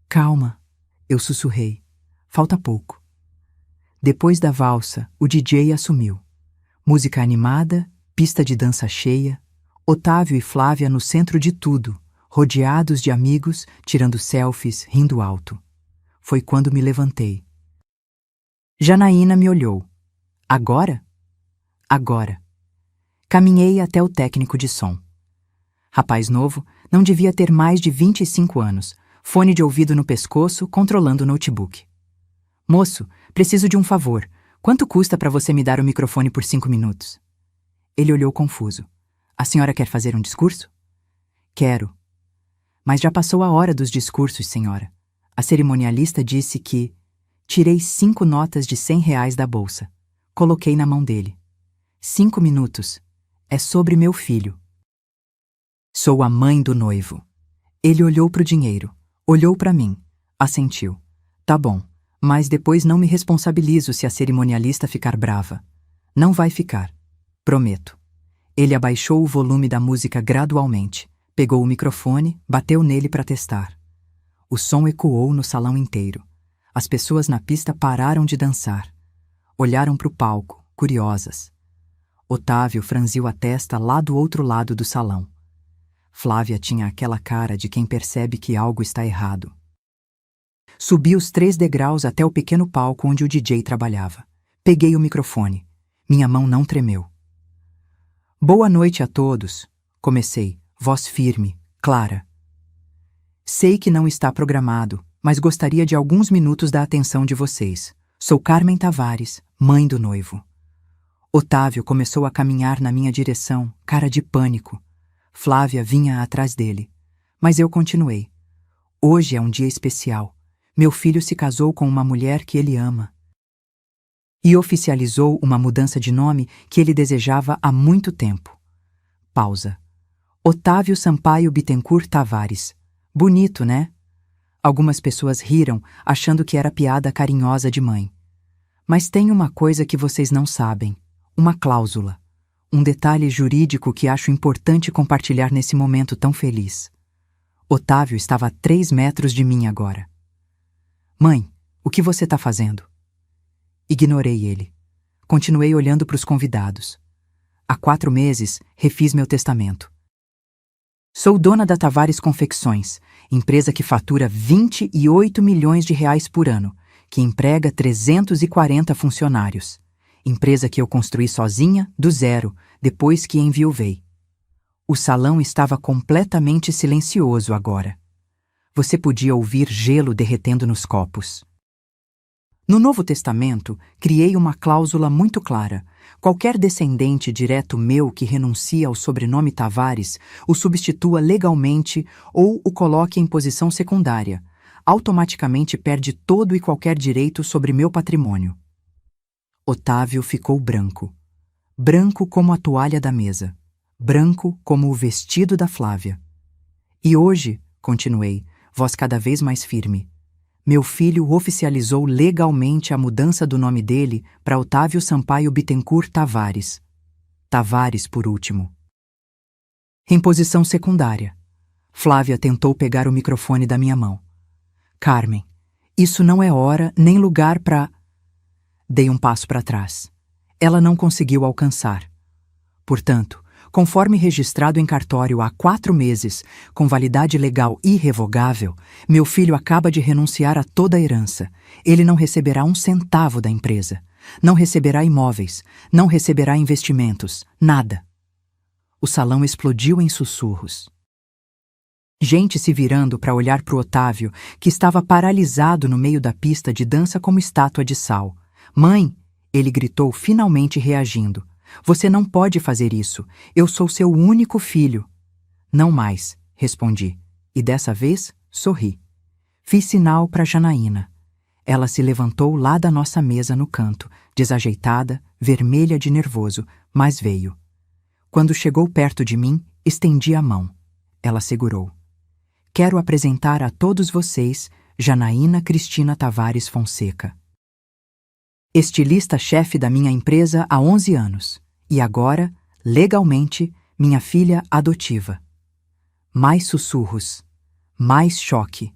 Calma, eu sussurrei. Falta pouco. Depois da valsa, o DJ assumiu. Música animada, pista de dança cheia, Otávio e Flávia no centro de tudo, rodeados de amigos, tirando selfies, rindo alto. Foi quando me levantei. Janaína me olhou. Agora? Agora. Caminhei até o técnico de som. Rapaz novo, não devia ter mais de 25 anos, fone de ouvido no pescoço, controlando o notebook. Moço, preciso de um favor. Quanto custa para você me dar o microfone por 5 minutos? Ele olhou confuso. A senhora quer fazer um discurso? Quero. Mas já passou a hora dos discursos, senhora. A cerimonialista disse que... Tirei 5 notas de R$ 100 da bolsa. Coloquei na mão dele. 5 minutos. É sobre meu filho. Sou a mãe do noivo. Ele olhou para o dinheiro, olhou para mim, assentiu. Tá bom, mas depois não me responsabilizo se a cerimonialista ficar brava. Não vai ficar. Prometo. Ele abaixou o volume da música gradualmente, pegou o microfone, bateu nele para testar. O som ecoou no salão inteiro. As pessoas na pista pararam de dançar. Olharam para o palco, curiosas. Otávio franziu a testa lá do outro lado do salão. Flávia tinha aquela cara de quem percebe que algo está errado. Subi os 3 degraus até o pequeno palco onde o DJ trabalhava. Peguei o microfone. Minha mão não tremeu. Boa noite a todos. Comecei, voz firme, clara. Sei que não está programado, mas gostaria de alguns minutos da atenção de vocês. Sou Carmen Tavares, mãe do noivo. Otávio começou a caminhar na minha direção, cara de pânico. Flávia vinha atrás dele. Mas eu continuei. Hoje é um dia especial. Meu filho se casou com uma mulher que ele ama. E oficializou uma mudança de nome que ele desejava há muito tempo. Pausa. Otávio Sampaio Bittencourt Tavares. Bonito, né? Algumas pessoas riram, achando que era piada carinhosa de mãe. Mas tem uma coisa que vocês não sabem. Uma cláusula. Um detalhe jurídico que acho importante compartilhar nesse momento tão feliz. Otávio estava a 3 metros de mim agora. Mãe, o que você está fazendo? Ignorei ele. Continuei olhando para os convidados. Há 4 meses, refiz meu testamento. Sou dona da Tavares Confecções, empresa que fatura 28 milhões de reais por ano, que emprega 340 funcionários. Empresa que eu construí sozinha, do zero, depois que enviuvei. O salão estava completamente silencioso agora. Você podia ouvir gelo derretendo nos copos. No Novo Testamento, criei uma cláusula muito clara. Qualquer descendente direto meu que renuncie ao sobrenome Tavares o substitua legalmente ou o coloque em posição secundária. Automaticamente perde todo e qualquer direito sobre meu patrimônio. Otávio ficou branco. Branco como a toalha da mesa. Branco como o vestido da Flávia. E hoje, continuei, voz cada vez mais firme, meu filho oficializou legalmente a mudança do nome dele para Otávio Sampaio Bittencourt Tavares. Tavares, por último. Em posição secundária, Flávia tentou pegar o microfone da minha mão. Carmen, isso não é hora nem lugar para... Dei um passo para trás. Ela não conseguiu alcançar. Portanto, conforme registrado em cartório há 4 meses, com validade legal irrevogável, meu filho acaba de renunciar a toda a herança. Ele não receberá 1 centavo da empresa. Não receberá imóveis. Não receberá investimentos. Nada. O salão explodiu em sussurros. Gente se virando para olhar para o Otávio, que estava paralisado no meio da pista de dança como estátua de sal. Mãe, ele gritou, finalmente reagindo. Você não pode fazer isso. Eu sou seu único filho. Não mais, respondi. E dessa vez, sorri. Fiz sinal para Janaína. Ela se levantou lá da nossa mesa no canto, desajeitada, vermelha de nervoso, mas veio. Quando chegou perto de mim, estendi a mão. Ela segurou. Quero apresentar a todos vocês Janaína Cristina Tavares Fonseca. Estilista-chefe da minha empresa há 11 anos. E agora, legalmente, minha filha adotiva. Mais sussurros. Mais choque.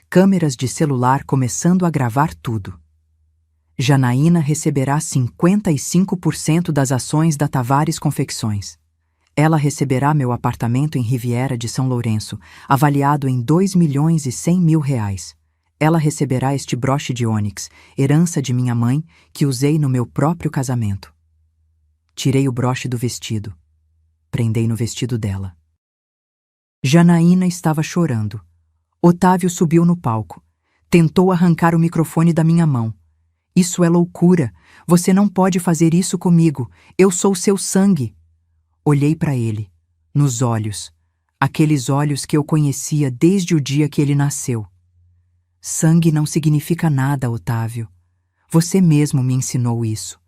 Câmeras de celular começando a gravar tudo. Janaína receberá 55% das ações da Tavares Confecções. Ela receberá meu apartamento em Riviera de São Lourenço, avaliado em 2.100.000 reais. Ela receberá este broche de ônix, herança de minha mãe, que usei no meu próprio casamento. Tirei o broche do vestido. Prendei no vestido dela. Janaína estava chorando. Otávio subiu no palco. Tentou arrancar o microfone da minha mão. Isso é loucura. Você não pode fazer isso comigo. Eu sou seu sangue. Olhei para ele, nos olhos, aqueles olhos que eu conhecia desde o dia que ele nasceu. Sangue não significa nada, Otávio. Você mesmo me ensinou isso.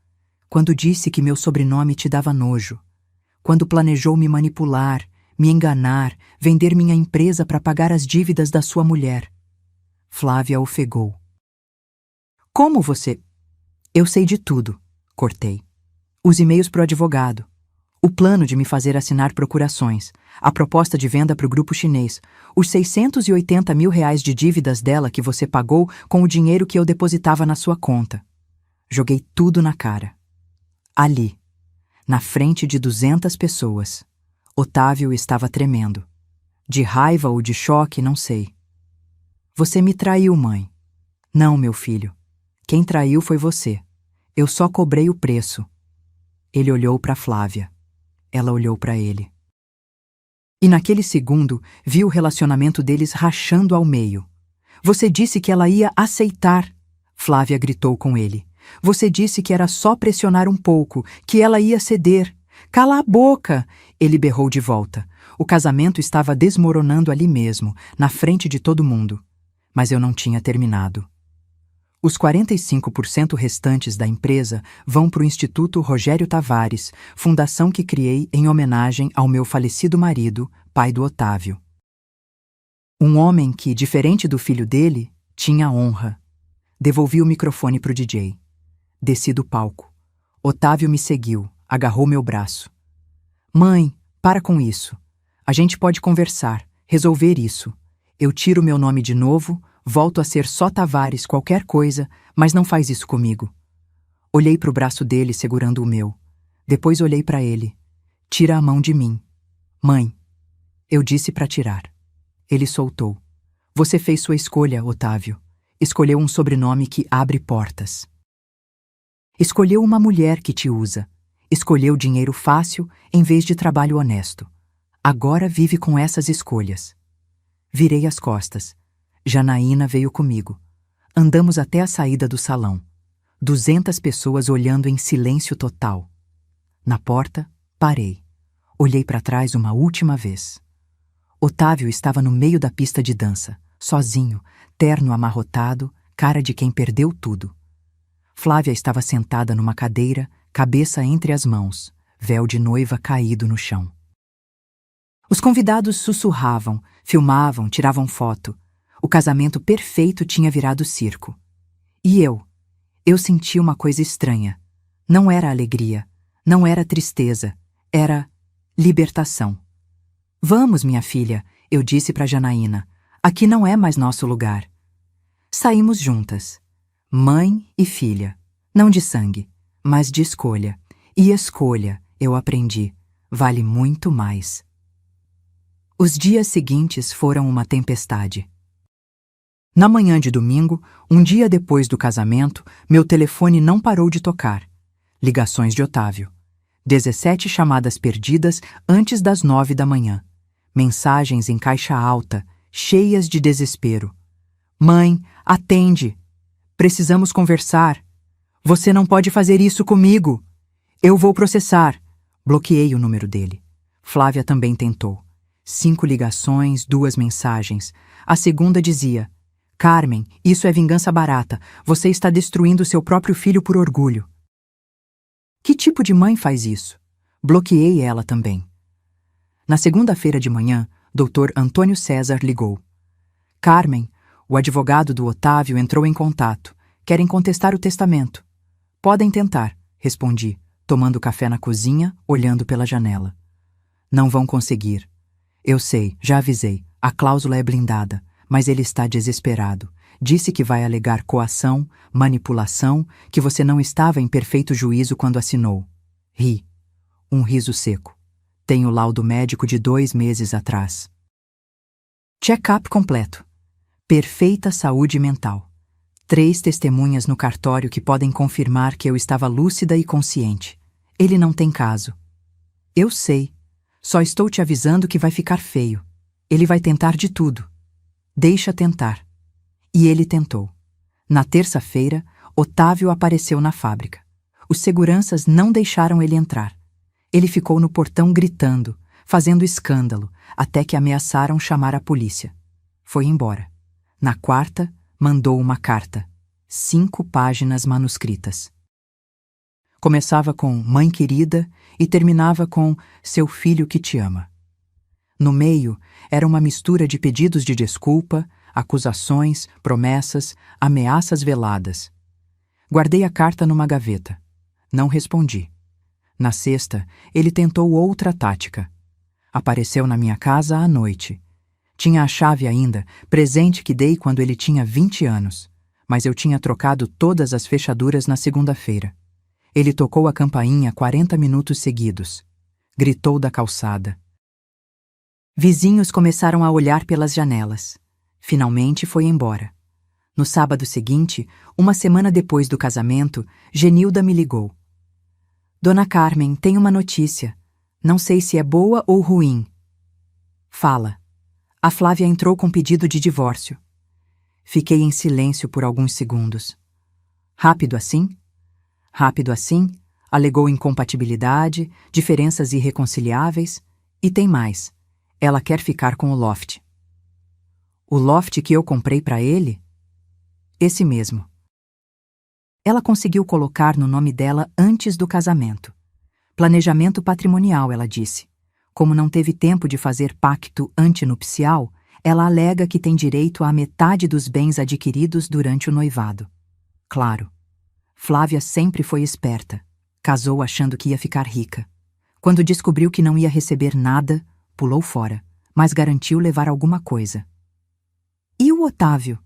Quando disse que meu sobrenome te dava nojo. Quando planejou me manipular, me enganar, vender minha empresa para pagar as dívidas da sua mulher. Flávia ofegou. Como você... Eu sei de tudo, cortei. Os e-mails pro advogado. O plano de me fazer assinar procurações, a proposta de venda para o grupo chinês, os 680.000 reais de dívidas dela que você pagou com o dinheiro que eu depositava na sua conta. Joguei tudo na cara. Ali, na frente de 200 pessoas, Otávio estava tremendo. De raiva ou de choque, não sei. Você me traiu, mãe. Não, meu filho. Quem traiu foi você. Eu só cobrei o preço. Ele olhou para Flávia. Ela olhou para ele. E naquele segundo, vi o relacionamento deles rachando ao meio. Você disse que ela ia aceitar. Flávia gritou com ele. Você disse que era só pressionar um pouco, que ela ia ceder. Cala a boca! Ele berrou de volta. O casamento estava desmoronando ali mesmo, na frente de todo mundo. Mas eu não tinha terminado. Os 45% restantes da empresa vão para o Instituto Rogério Tavares, fundação que criei em homenagem ao meu falecido marido, pai do Otávio. Um homem que, diferente do filho dele, tinha honra. Devolvi o microfone para o DJ. Desci do palco. Otávio me seguiu, agarrou meu braço. Mãe, para com isso. A gente pode conversar, resolver isso. Eu tiro meu nome de novo, volto a ser só Tavares, qualquer coisa, mas não faz isso comigo. Olhei para o braço dele segurando o meu. Depois olhei para ele. Tira a mão de mim. Mãe. Eu disse para tirar. Ele soltou. Você fez sua escolha, Otávio. Escolheu um sobrenome que abre portas. Escolheu uma mulher que te usa. Escolheu dinheiro fácil em vez de trabalho honesto. Agora vive com essas escolhas. Virei as costas. Janaína veio comigo. Andamos até a saída do salão. 200 pessoas olhando em silêncio total. Na porta, parei. Olhei para trás uma última vez. Otávio estava no meio da pista de dança, sozinho, terno amarrotado, cara de quem perdeu tudo. Flávia estava sentada numa cadeira, cabeça entre as mãos, véu de noiva caído no chão. Os convidados sussurravam, filmavam, tiravam foto. O casamento perfeito tinha virado circo. E eu senti uma coisa estranha. Não era alegria, não era tristeza, era libertação. Vamos, minha filha, eu disse para Janaína. Aqui não é mais nosso lugar. Saímos juntas. Mãe e filha. Não de sangue, mas de escolha. E escolha, eu aprendi, vale muito mais. Os dias seguintes foram uma tempestade. Na manhã de domingo, um dia depois do casamento, meu telefone não parou de tocar. Ligações de Otávio. 17 chamadas perdidas antes das 9 da manhã. Mensagens em caixa alta, cheias de desespero. Mãe, atende! Precisamos conversar. Você não pode fazer isso comigo. Eu vou processar. Bloqueei o número dele. Flávia também tentou. 5 ligações, 2 mensagens. A segunda dizia: Carmen, isso é vingança barata. Você está destruindo seu próprio filho por orgulho. Que tipo de mãe faz isso? Bloqueei ela também. Na segunda-feira de manhã, Dr. Antônio César ligou. Carmen, o advogado do Otávio entrou em contato. Querem contestar o testamento. Podem tentar, respondi, tomando café na cozinha, olhando pela janela. Não vão conseguir. Eu sei, já avisei, a cláusula é blindada, mas ele está desesperado. Disse que vai alegar coação, manipulação, que você não estava em perfeito juízo quando assinou. Ri. Um riso seco. Tenho laudo médico de 2 meses atrás. Check-up completo. Perfeita saúde mental. 3 testemunhas no cartório que podem confirmar que eu estava lúcida e consciente. Ele não tem caso. Eu sei. Só estou te avisando que vai ficar feio. Ele vai tentar de tudo. Deixa tentar. E ele tentou. Na terça-feira, Otávio apareceu na fábrica. Os seguranças não deixaram ele entrar. Ele ficou no portão gritando, fazendo escândalo, até que ameaçaram chamar a polícia. Foi embora. Na quarta, mandou uma carta. 5 páginas manuscritas. Começava com Mãe querida e terminava com Seu filho que te ama. No meio, era uma mistura de pedidos de desculpa, acusações, promessas, ameaças veladas. Guardei a carta numa gaveta. Não respondi. Na sexta, ele tentou outra tática. Apareceu na minha casa à noite. Tinha a chave ainda, presente que dei quando ele tinha 20 anos, mas eu tinha trocado todas as fechaduras na segunda-feira. Ele tocou a campainha 40 minutos seguidos. Gritou da calçada. Vizinhos começaram a olhar pelas janelas. Finalmente foi embora. No sábado seguinte, uma semana depois do casamento, Genilda me ligou. Dona Carmen, tem uma notícia. Não sei se é boa ou ruim. Fala. A Flávia entrou com pedido de divórcio. Fiquei em silêncio por alguns segundos. Rápido assim? Rápido assim, alegou incompatibilidade, diferenças irreconciliáveis, e tem mais. Ela quer ficar com o loft. O loft que eu comprei para ele? Esse mesmo. Ela conseguiu colocar no nome dela antes do casamento. Planejamento patrimonial, ela disse. Como não teve tempo de fazer pacto antinupcial, ela alega que tem direito à metade dos bens adquiridos durante o noivado. Claro. Flávia sempre foi esperta. Casou achando que ia ficar rica. Quando descobriu que não ia receber nada, pulou fora, mas garantiu levar alguma coisa. E o Otávio?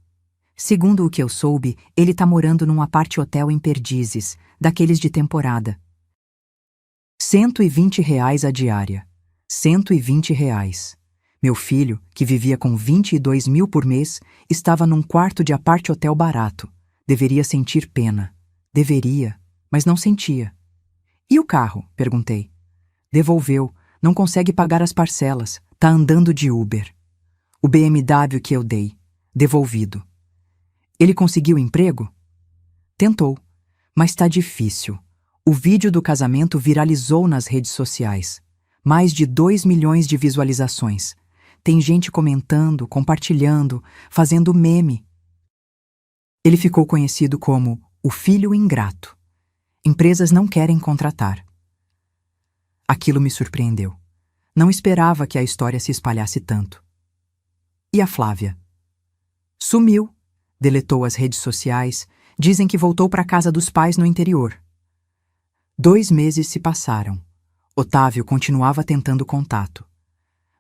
Segundo o que eu soube, ele tá morando num apart-hotel em Perdizes, daqueles de temporada. R$ 120 a diária. R$ 120. Meu filho, que vivia com 22 mil por mês, estava num quarto de apart-hotel barato. Deveria sentir pena. Deveria, mas não sentia. E o carro? Perguntei. Devolveu, não consegue pagar as parcelas, tá andando de Uber. O BMW que eu dei, devolvido. Ele conseguiu emprego? Tentou, mas tá difícil. O vídeo do casamento viralizou nas redes sociais. Mais de 2 milhões de visualizações. Tem gente comentando, compartilhando, fazendo meme. Ele ficou conhecido como o filho ingrato. Empresas não querem contratar. Aquilo me surpreendeu. Não esperava que a história se espalhasse tanto. E a Flávia? Sumiu, deletou as redes sociais, dizem que voltou para a casa dos pais no interior. 2 meses se passaram. Otávio continuava tentando contato.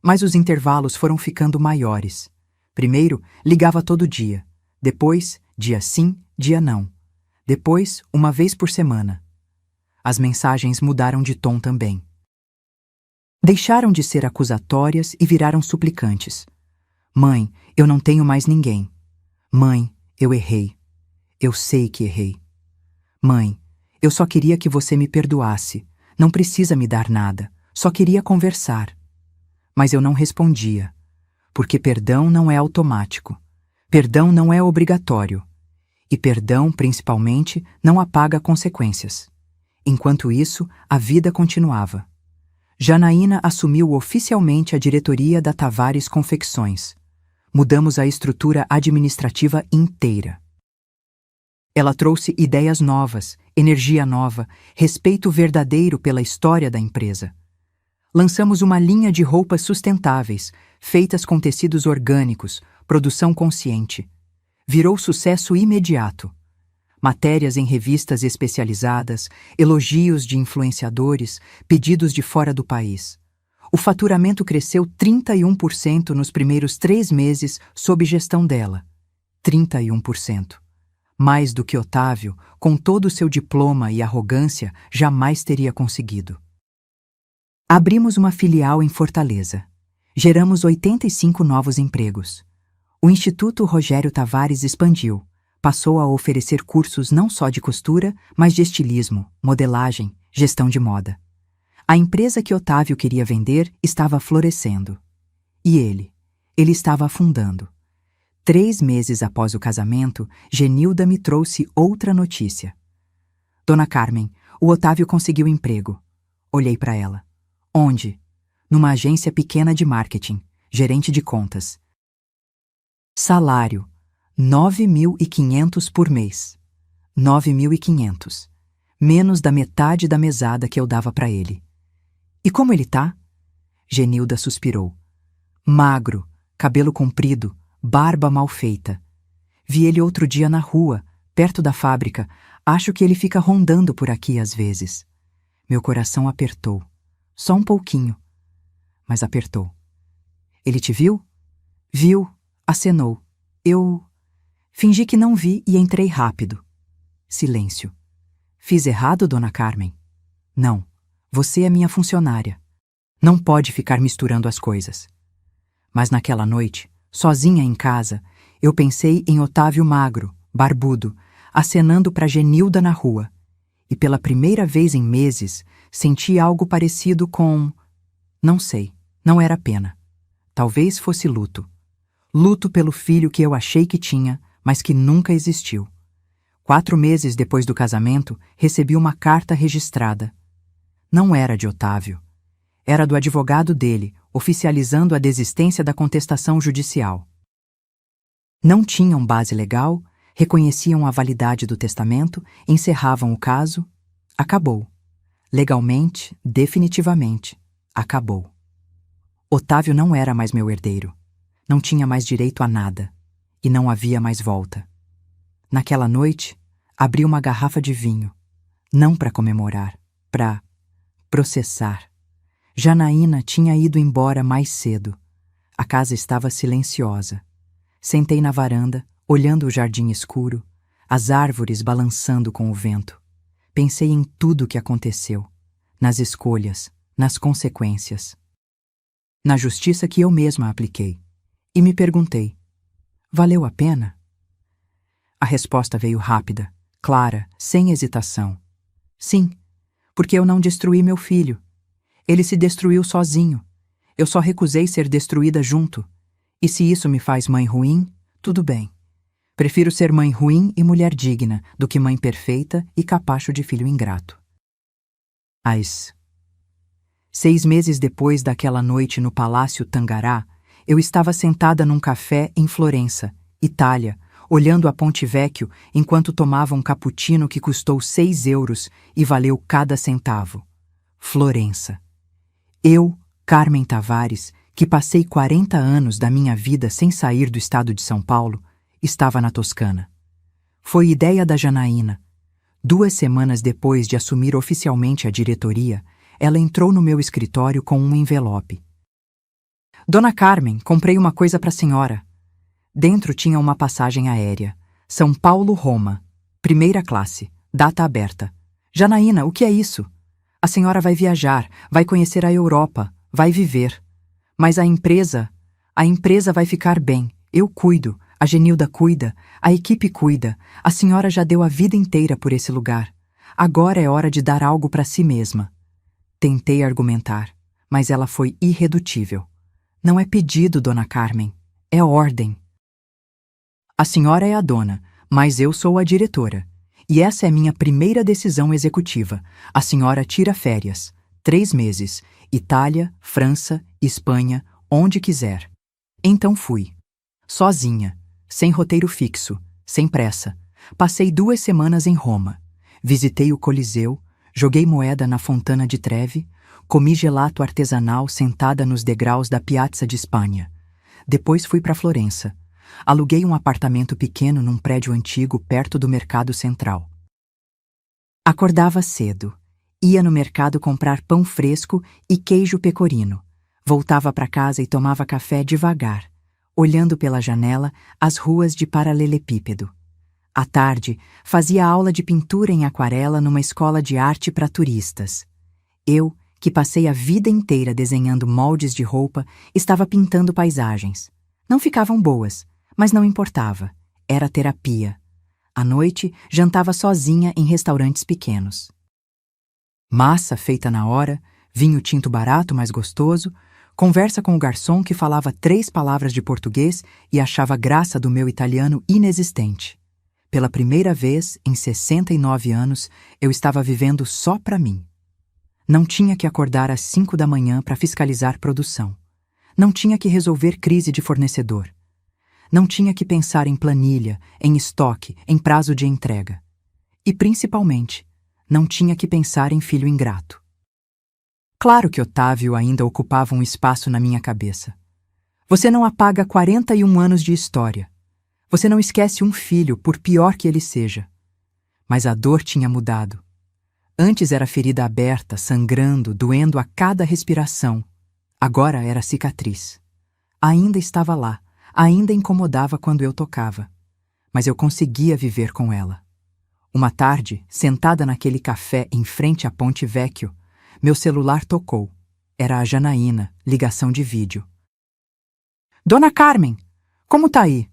Mas os intervalos foram ficando maiores. Primeiro, ligava todo dia. Depois, dia sim, dia não. Depois, uma vez por semana. As mensagens mudaram de tom também. Deixaram de ser acusatórias e viraram suplicantes. Mãe, eu não tenho mais ninguém. Mãe, eu errei. Eu sei que errei. Mãe, eu só queria que você me perdoasse. Não precisa me dar nada. Só queria conversar. Mas eu não respondia. Porque perdão não é automático. Perdão não é obrigatório. E perdão, principalmente, não apaga consequências. Enquanto isso, a vida continuava. Janaína assumiu oficialmente a diretoria da Tavares Confecções. Mudamos a estrutura administrativa inteira. Ela trouxe ideias novas, energia nova, respeito verdadeiro pela história da empresa. Lançamos uma linha de roupas sustentáveis, feitas com tecidos orgânicos, produção consciente. Virou sucesso imediato. Matérias em revistas especializadas, elogios de influenciadores, pedidos de fora do país. O faturamento cresceu 31% nos primeiros 3 meses sob gestão dela. 31%. Mais do que Otávio, com todo o seu diploma e arrogância, jamais teria conseguido. Abrimos uma filial em Fortaleza. Geramos 85 novos empregos. O Instituto Rogério Tavares expandiu. Passou a oferecer cursos não só de costura, mas de estilismo, modelagem, gestão de moda. A empresa que Otávio queria vender estava florescendo. E ele estava afundando. 3 meses após o casamento, Genilda me trouxe outra notícia. Dona Carmen, o Otávio conseguiu emprego. Olhei para ela. Onde? Numa agência pequena de marketing, gerente de contas. Salário, 9.500 por mês. 9.500. Menos da metade da mesada que eu dava para ele. E como ele tá? Genilda suspirou. Magro, cabelo comprido, barba mal feita. Vi ele outro dia na rua, perto da fábrica. Acho que ele fica rondando por aqui às vezes. Meu coração apertou. Só um pouquinho. Mas apertou. Ele te viu? Viu, acenou. Eu fingi que não vi e entrei rápido. Silêncio. Fiz errado, Dona Carmen? Não. Você é minha funcionária. Não pode ficar misturando as coisas. Mas naquela noite, sozinha em casa, eu pensei em Otávio magro, barbudo, acenando para Genilda na rua. E pela primeira vez em meses, senti algo parecido com... Não sei, não era pena. Talvez fosse luto. Luto pelo filho que eu achei que tinha, mas que nunca existiu. 4 meses depois do casamento, recebi uma carta registrada. Não era de Otávio. Era do advogado dele, oficializando a desistência da contestação judicial. Não tinham base legal, reconheciam a validade do testamento, encerravam o caso. Acabou. Legalmente, definitivamente, acabou. Otávio não era mais meu herdeiro. Não tinha mais direito a nada. E não havia mais volta. Naquela noite, Abri uma garrafa de vinho. Não para comemorar, para processar. Janaína tinha ido embora mais cedo. A casa estava silenciosa. Sentei na varanda, olhando o jardim escuro, as árvores balançando com o vento. Pensei em tudo o que aconteceu, nas escolhas, nas consequências, na justiça que eu mesma apliquei. E me perguntei: valeu a pena? A resposta veio rápida, clara, sem hesitação. Sim, porque eu não destruí meu filho. Ele se destruiu sozinho. Eu só recusei ser destruída junto. E se isso me faz mãe ruim, tudo bem. Prefiro ser mãe ruim e mulher digna do que mãe perfeita e capacho de filho ingrato. 6 meses depois daquela noite no Palácio Tangará, eu estava sentada num café em Florença, Itália, olhando a Ponte Vecchio enquanto tomava um cappuccino que custou 6 euros e valeu cada centavo. Florença. Eu, Carmen Tavares, que passei 40 anos da minha vida sem sair do estado de São Paulo, estava na Toscana. Foi ideia da Janaína. 2 semanas depois de assumir oficialmente a diretoria, ela entrou no meu escritório com um envelope. Dona Carmen, comprei uma coisa para a senhora. Dentro tinha uma passagem aérea. São Paulo-Roma. 1ª classe. Data aberta. Janaína, o que é isso? A senhora vai viajar, vai conhecer a Europa, vai viver. Mas a empresa vai ficar bem. Eu cuido, a Genilda cuida, a equipe cuida. A senhora já deu a vida inteira por esse lugar. Agora é hora de dar algo para si mesma. Tentei argumentar, mas ela foi irredutível. Não é pedido, Dona Carmen, é ordem. A senhora é a dona, mas eu sou a diretora. E essa é minha primeira decisão executiva. A senhora tira férias. 3 meses. Itália, França, Espanha, onde quiser. Então fui. Sozinha, sem roteiro fixo, sem pressa. Passei 2 semanas em Roma. Visitei o Coliseu, joguei moeda na Fontana di Trevi, comi gelato artesanal sentada nos degraus da Piazza di Spagna. Depois fui para Florença. Aluguei um apartamento pequeno num prédio antigo perto do Mercado Central. Acordava cedo. Ia no mercado comprar pão fresco e queijo pecorino. Voltava para casa e tomava café devagar, olhando pela janela as ruas de paralelepípedo. À tarde, fazia aula de pintura em aquarela numa escola de arte para turistas. Eu, que passei a vida inteira desenhando moldes de roupa, estava pintando paisagens. Não ficavam boas, mas não importava. Era terapia. À noite, jantava sozinha em restaurantes pequenos. Massa feita na hora, vinho tinto barato, mas gostoso, conversa com o garçom que falava 3 palavras de português e achava graça do meu italiano inexistente. Pela primeira vez, em 69 anos, eu estava vivendo só para mim. Não tinha que acordar às 5 da manhã para fiscalizar produção. Não tinha que resolver crise de fornecedor. Não tinha que pensar em planilha, em estoque, em prazo de entrega. E, principalmente, não tinha que pensar em filho ingrato. Claro que Otávio ainda ocupava um espaço na minha cabeça. Você não apaga 41 anos de história. Você não esquece um filho, por pior que ele seja. Mas a dor tinha mudado. Antes era ferida aberta, sangrando, doendo a cada respiração. Agora era cicatriz. Ainda estava lá, ainda incomodava quando eu tocava. Mas eu conseguia viver com ela. Uma tarde, sentada naquele café em frente à Ponte Vecchio, meu celular tocou. Era a Janaína, ligação de vídeo. Dona Carmen, como tá aí?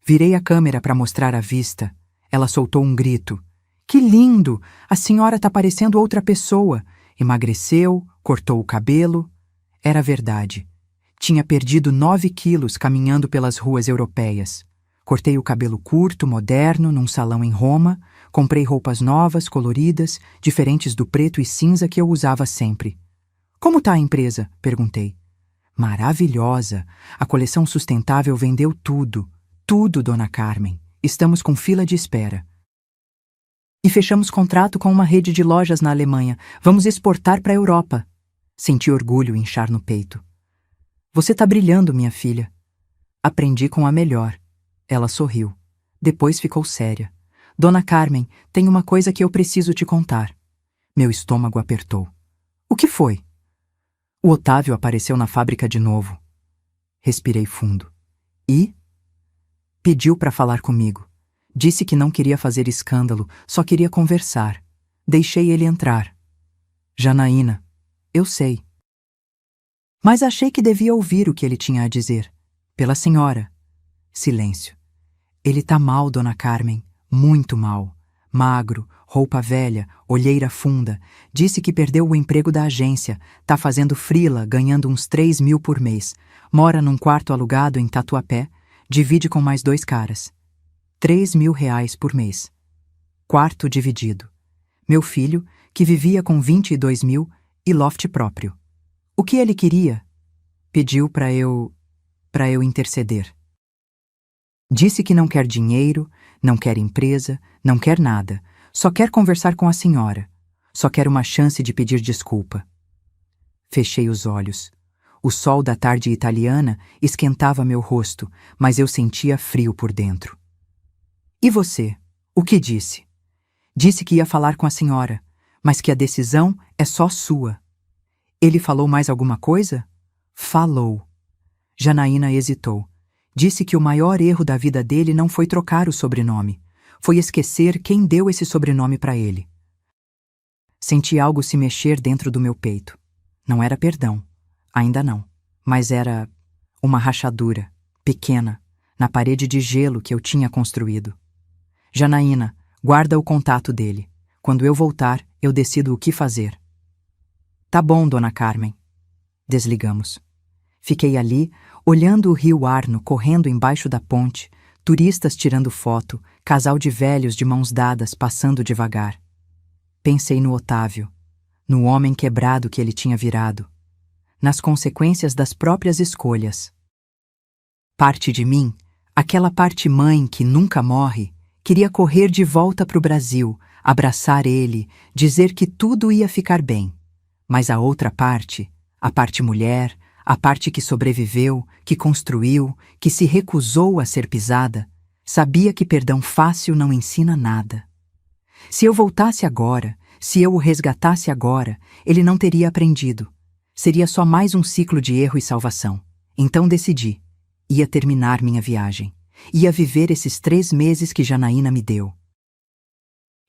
Virei a câmera para mostrar a vista. Ela soltou um grito. Que lindo! A senhora tá parecendo outra pessoa. Emagreceu, cortou o cabelo. Era verdade. Tinha perdido 9 quilos caminhando pelas ruas europeias. Cortei o cabelo curto, moderno, num salão em Roma. Comprei roupas novas, coloridas, diferentes do preto e cinza que eu usava sempre. Como tá a empresa? Perguntei. Maravilhosa! A coleção sustentável vendeu tudo. Tudo, Dona Carmen. Estamos com fila de espera. E fechamos contrato com uma rede de lojas na Alemanha. Vamos exportar para a Europa. Senti orgulho inchar no peito. Você tá brilhando, minha filha. Aprendi com a melhor. Ela sorriu. Depois ficou séria. Dona Carmen, tem uma coisa que eu preciso te contar. Meu estômago apertou. O que foi? O Otávio apareceu na fábrica de novo. Respirei fundo. E? Pediu para falar comigo. Disse que não queria fazer escândalo, só queria conversar. Deixei ele entrar. Janaína, eu sei. Mas achei que devia ouvir o que ele tinha a dizer. Pela senhora. Silêncio. Ele tá mal, Dona Carmen. Muito mal. Magro, roupa velha, olheira funda. Disse que perdeu o emprego da agência. Tá fazendo frila, ganhando uns 3.000 por mês. Mora num quarto alugado em Tatuapé. Divide com mais 2 caras. 3.000 reais por mês. Quarto dividido. Meu filho, que vivia com 22.000 e loft próprio. O que ele queria? Pediu para eu interceder. Disse que não quer dinheiro, não quer empresa, não quer nada. Só quer conversar com a senhora. Só quer uma chance de pedir desculpa. Fechei os olhos. O sol da tarde italiana esquentava meu rosto, mas eu sentia frio por dentro. E você? O que disse? Disse que ia falar com a senhora, mas que a decisão é só sua. Ele falou mais alguma coisa? Falou. Janaína hesitou. Disse que o maior erro da vida dele não foi trocar o sobrenome. Foi esquecer quem deu esse sobrenome para ele. Senti algo se mexer dentro do meu peito. Não era perdão. Ainda não. Mas era uma rachadura, pequena, na parede de gelo que eu tinha construído. Janaína, guarda o contato dele. Quando eu voltar, eu decido o que fazer. Tá bom, Dona Carmen. Desligamos. Fiquei ali, olhando o rio Arno correndo embaixo da ponte, turistas tirando foto, casal de velhos de mãos dadas passando devagar. Pensei no Otávio, no homem quebrado que ele tinha virado, nas consequências das próprias escolhas. Parte de mim, aquela parte mãe que nunca morre, queria correr de volta para o Brasil, abraçar ele, dizer que tudo ia ficar bem. Mas a outra parte, a parte mulher, a parte que sobreviveu, que construiu, que se recusou a ser pisada, sabia que perdão fácil não ensina nada. Se eu voltasse agora, se eu o resgatasse agora, ele não teria aprendido. Seria só mais um ciclo de erro e salvação. Então decidi. Ia terminar minha viagem. Ia viver esses 3 meses que Janaína me deu.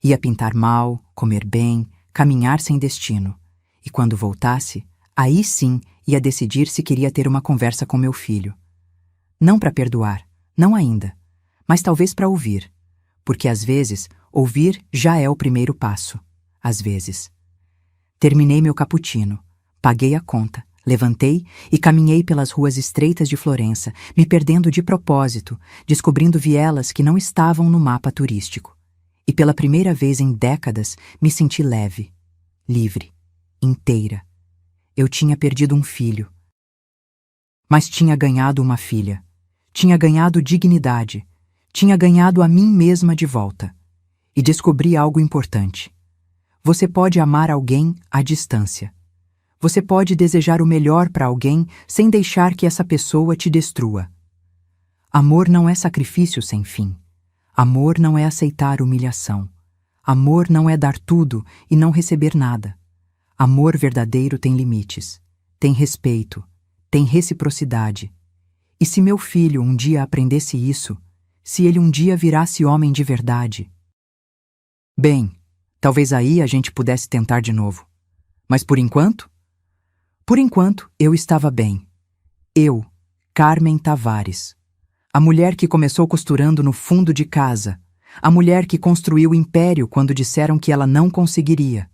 Ia pintar mal, comer bem, caminhar sem destino. E quando voltasse, aí sim ia decidir se queria ter uma conversa com meu filho. Não para perdoar, não ainda, mas talvez para ouvir. Porque às vezes, ouvir já é o primeiro passo. Às vezes. Terminei meu cappuccino, paguei a conta, levantei e caminhei pelas ruas estreitas de Florença, me perdendo de propósito, descobrindo vielas que não estavam no mapa turístico. E pela primeira vez em décadas me senti leve, livre, inteira. Eu tinha perdido um filho. Mas tinha ganhado uma filha. Tinha ganhado dignidade. Tinha ganhado a mim mesma de volta. E descobri algo importante. Você pode amar alguém à distância. Você pode desejar o melhor para alguém sem deixar que essa pessoa te destrua. Amor não é sacrifício sem fim. Amor não é aceitar humilhação. Amor não é dar tudo e não receber nada. Amor verdadeiro tem limites, tem respeito, tem reciprocidade. E se meu filho um dia aprendesse isso, se ele um dia virasse homem de verdade? Bem, talvez aí a gente pudesse tentar de novo. Mas por enquanto? Por enquanto, eu estava bem. Eu, Carmen Tavares. A mulher que começou costurando no fundo de casa. A mulher que construiu o império quando disseram que ela não conseguiria.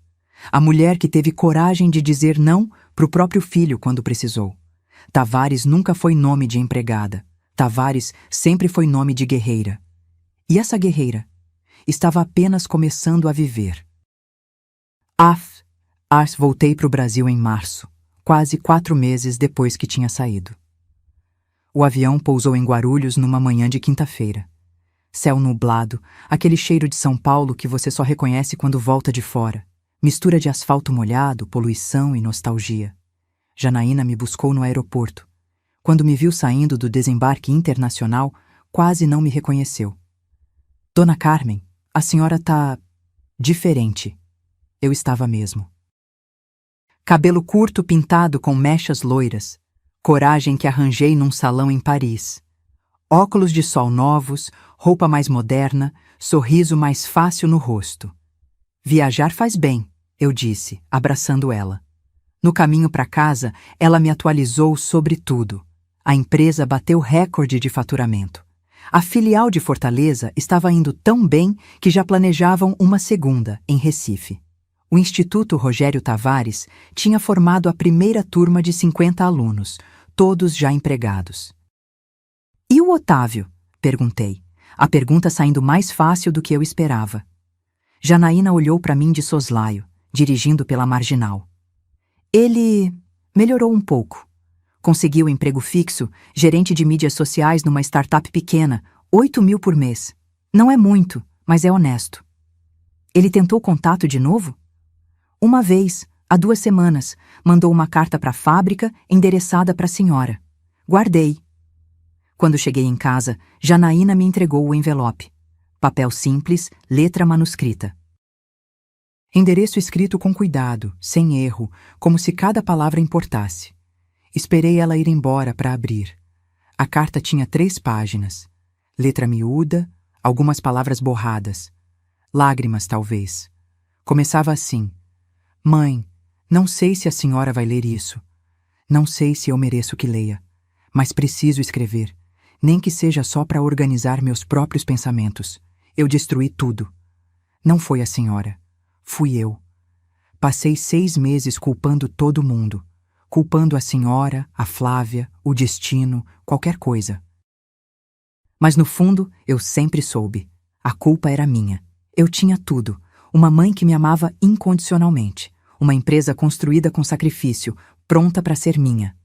A mulher que teve coragem de dizer não para o próprio filho quando precisou. Tavares nunca foi nome de empregada. Tavares sempre foi nome de guerreira. E essa guerreira estava apenas começando a viver. Voltei para o Brasil em março, quase 4 meses depois que tinha saído. O avião pousou em Guarulhos numa manhã de quinta-feira. Céu nublado, aquele cheiro de São Paulo que você só reconhece quando volta de fora. Mistura de asfalto molhado, poluição e nostalgia. Janaína me buscou no aeroporto. Quando me viu saindo do desembarque internacional, quase não me reconheceu. Dona Carmen, A senhora tá diferente. Eu estava mesmo. Cabelo curto pintado com mechas loiras, coragem que arranjei num salão em Paris. Óculos de sol novos, roupa mais moderna, sorriso mais fácil no rosto. Viajar faz bem, eu disse, abraçando ela. No caminho para casa, ela me atualizou sobre tudo. A empresa bateu recorde de faturamento. A filial de Fortaleza estava indo tão bem que já planejavam uma segunda, em Recife. O Instituto Rogério Tavares tinha formado a primeira turma de 50 alunos, todos já empregados. E o Otávio? Perguntei, a pergunta saindo mais fácil do que eu esperava. Janaína olhou para mim de soslaio, dirigindo pela marginal. Ele melhorou um pouco. Conseguiu emprego fixo, gerente de mídias sociais numa startup pequena, 8.000 por mês. Não é muito, mas é honesto. Ele tentou contato de novo? Uma vez, há 2 semanas, mandou uma carta para a fábrica endereçada para a senhora. Guardei. Quando cheguei em casa, Janaína me entregou o envelope. Papel simples, letra manuscrita. Endereço escrito com cuidado, sem erro, como se cada palavra importasse. Esperei ela ir embora para abrir. A carta tinha 3 páginas. Letra miúda, algumas palavras borradas. Lágrimas, talvez. Começava assim: Mãe, não sei se a senhora vai ler isso. Não sei se eu mereço que leia. Mas preciso escrever, nem que seja só para organizar meus próprios pensamentos. Eu destruí tudo. Não foi a senhora. Fui eu. Passei 6 meses culpando todo mundo. Culpando a senhora, a Flávia, o destino, qualquer coisa. Mas no fundo, eu sempre soube. A culpa era minha. Eu tinha tudo. Uma mãe que me amava incondicionalmente. Uma empresa construída com sacrifício, pronta para ser minha.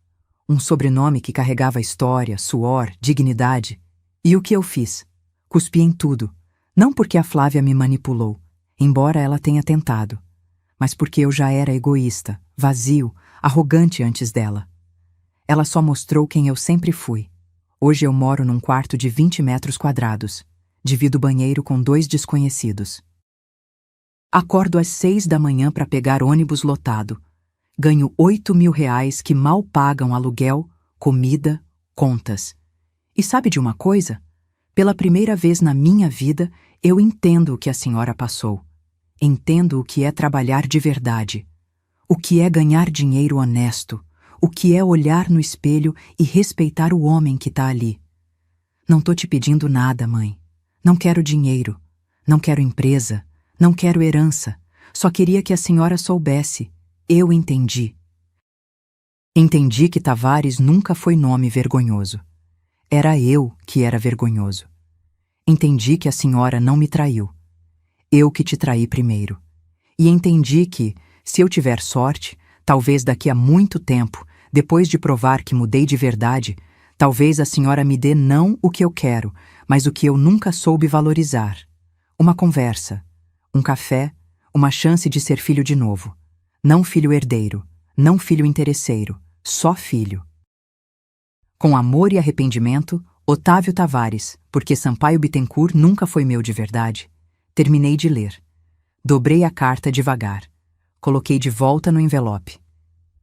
Um sobrenome que carregava história, suor, dignidade. E o que eu fiz? Cuspi em tudo. Não porque a Flávia me manipulou, embora ela tenha tentado, mas porque eu já era egoísta, vazio, arrogante antes dela. Ela só mostrou quem eu sempre fui. Hoje eu moro num quarto de 20 metros quadrados. Divido banheiro com 2 desconhecidos. Acordo às 6 da manhã para pegar ônibus lotado. Ganho 8.000 reais que mal pagam aluguel, comida, contas. E sabe de uma coisa? Pela primeira vez na minha vida, eu entendo o que a senhora passou. Entendo o que é trabalhar de verdade. O que é ganhar dinheiro honesto. O que é olhar no espelho e respeitar o homem que está ali. Não tô te pedindo nada, mãe. Não quero dinheiro. Não quero empresa. Não quero herança. Só queria que a senhora soubesse. Eu entendi. Entendi que Tavares nunca foi nome vergonhoso. Era eu que era vergonhoso. Entendi que a senhora não me traiu. Eu que te traí primeiro. E entendi que, se eu tiver sorte, talvez daqui a muito tempo, depois de provar que mudei de verdade, talvez a senhora me dê não o que eu quero, mas o que eu nunca soube valorizar. Uma conversa, um café, uma chance de ser filho de novo. Não filho herdeiro, não filho interesseiro, só filho. Com amor e arrependimento, Otávio Tavares, porque Sampaio Bittencourt nunca foi meu de verdade. Terminei de ler. Dobrei a carta devagar. Coloquei de volta no envelope.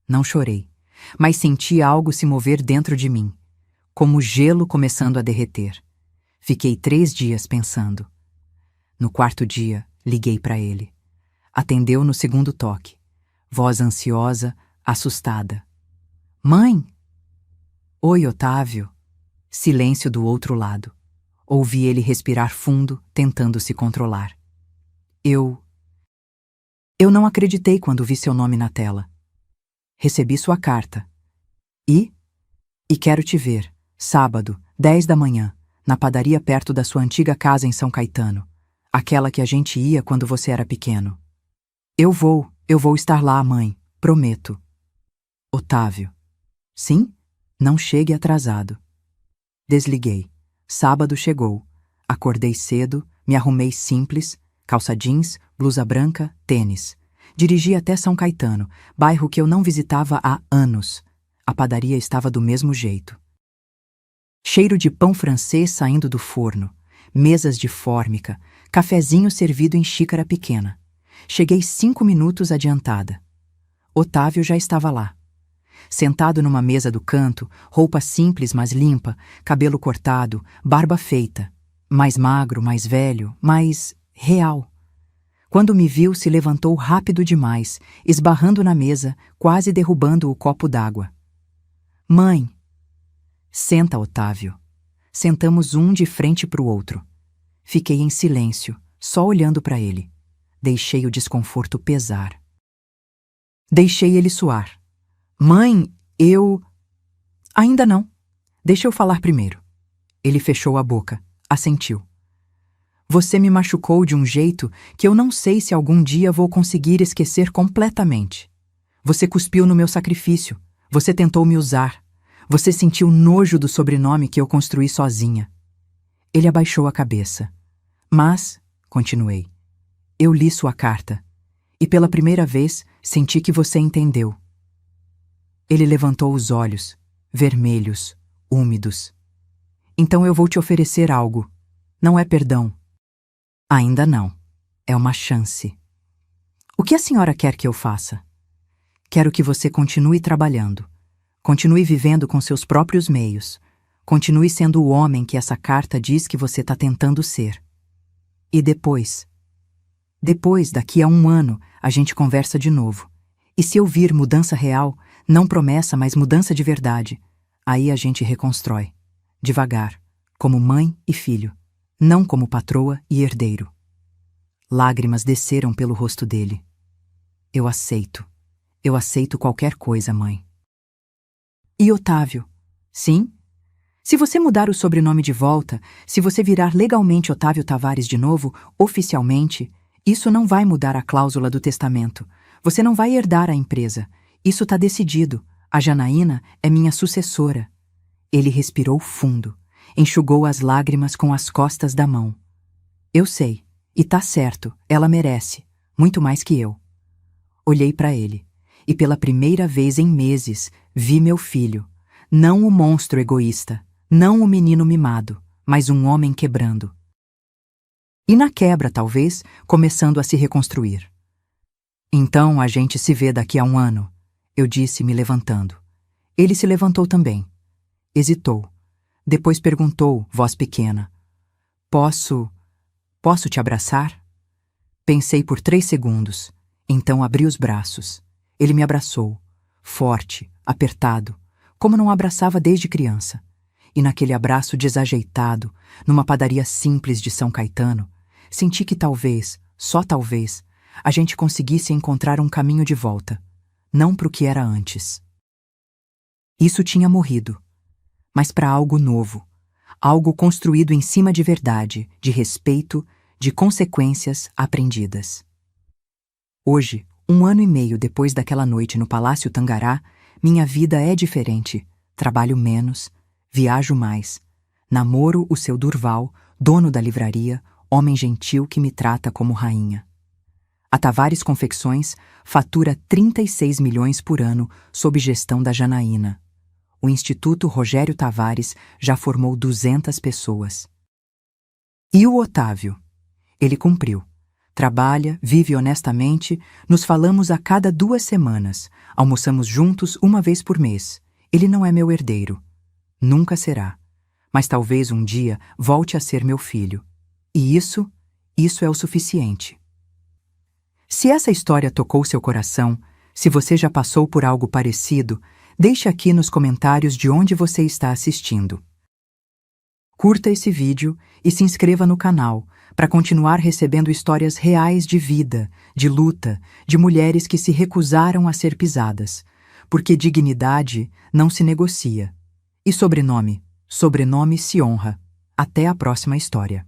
Não chorei, mas senti algo se mover dentro de mim, como gelo começando a derreter. Fiquei 3 dias pensando. No 4º dia, liguei para ele. Atendeu no 2º toque. Voz ansiosa, assustada. Mãe! Oi, Otávio. Silêncio do outro lado. Ouvi ele respirar fundo, tentando se controlar. Eu não acreditei quando vi seu nome na tela. Recebi sua carta. E quero te ver, sábado, 10 da manhã, na padaria perto da sua antiga casa em São Caetano, aquela que a gente ia quando você era pequeno. Eu vou estar lá, mãe, prometo. Otávio. Sim? Não chegue atrasado. Desliguei. Sábado chegou. Acordei cedo, me arrumei simples, calça jeans, blusa branca, tênis. Dirigi até São Caetano, bairro que eu não visitava há anos. A padaria estava do mesmo jeito. Cheiro de pão francês saindo do forno, mesas de fórmica, Cafezinho servido em xícara pequena. Cheguei 5 minutos adiantada. Otávio já estava lá. Sentado numa mesa do canto, roupa simples mas limpa, cabelo cortado, barba feita. Mais magro, mais velho, mais real. Quando me viu, se levantou rápido demais, esbarrando na mesa, quase derrubando o copo d'água. Mãe! Senta, Otávio. Sentamos um de frente para o outro. Fiquei em silêncio, só olhando para ele. Deixei o desconforto pesar. Deixei ele suar. Mãe, eu... Ainda não. Deixa eu falar primeiro. Ele fechou a boca, assentiu. Você me machucou de um jeito que eu não sei se algum dia vou conseguir esquecer completamente. Você cuspiu no meu sacrifício. Você tentou me usar. Você sentiu nojo do sobrenome que eu construí sozinha. Ele abaixou a cabeça. Mas, continuei, eu li sua carta. E pela primeira vez senti que você entendeu. Ele levantou os olhos, vermelhos, úmidos. Então eu vou te oferecer algo. Não é perdão. Ainda não. É uma chance. O que a senhora quer que eu faça? Quero que você continue trabalhando. Continue vivendo com seus próprios meios. Continue sendo o homem que essa carta diz que você está tentando ser. E depois? Depois, daqui a 1 ano, a gente conversa de novo. E se eu vir mudança real, não promessa, mas mudança de verdade, aí a gente reconstrói. Devagar, como mãe e filho. Não como patroa e herdeiro. Lágrimas desceram pelo rosto dele. Eu aceito. Eu aceito qualquer coisa, mãe. E Otávio? Sim? Se você mudar o sobrenome de volta, se você virar legalmente Otávio Tavares de novo, oficialmente, isso não vai mudar a cláusula do testamento. Você não vai herdar a empresa. Isso está decidido. A Janaína é minha sucessora. Ele respirou fundo. Enxugou as lágrimas com as costas da mão. Eu sei, e tá certo, ela merece, muito mais que eu. Olhei para ele, e pela primeira vez em meses, vi meu filho. Não o monstro egoísta, não o menino mimado, mas um homem quebrando. E na quebra, talvez, começando a se reconstruir. Então a gente se vê daqui a 1 ano, eu disse, me levantando. Ele se levantou também. Hesitou. Depois perguntou, voz pequena. Posso te abraçar? Pensei por 3 segundos. Então abri os braços. Ele me abraçou. Forte, apertado, como não abraçava desde criança. E naquele abraço desajeitado, numa padaria simples de São Caetano, senti que talvez, só talvez, a gente conseguisse encontrar um caminho de volta. Não para o que era antes. Isso tinha morrido. Mas para algo novo, algo construído em cima de verdade, de respeito, de consequências aprendidas. Hoje, 1 ano e meio depois daquela noite no Palácio Tangará, minha vida é diferente. Trabalho menos, viajo mais. Namoro o seu Durval, dono da livraria, homem gentil que me trata como rainha. A Tavares Confecções fatura 36 milhões por ano sob gestão da Janaína. O Instituto Rogério Tavares já formou 200 pessoas. E o Otávio? Ele cumpriu. Trabalha, vive honestamente, nos falamos a cada 2 semanas, almoçamos juntos 1 vez por mês. Ele não é meu herdeiro. Nunca será. Mas talvez um dia volte a ser meu filho. E isso é o suficiente. Se essa história tocou seu coração, se você já passou por algo parecido, deixe aqui nos comentários de onde você está assistindo. Curta esse vídeo e se inscreva no canal para continuar recebendo histórias reais de vida, de luta, de mulheres que se recusaram a ser pisadas, porque dignidade não se negocia. E sobrenome se honra. Até a próxima história.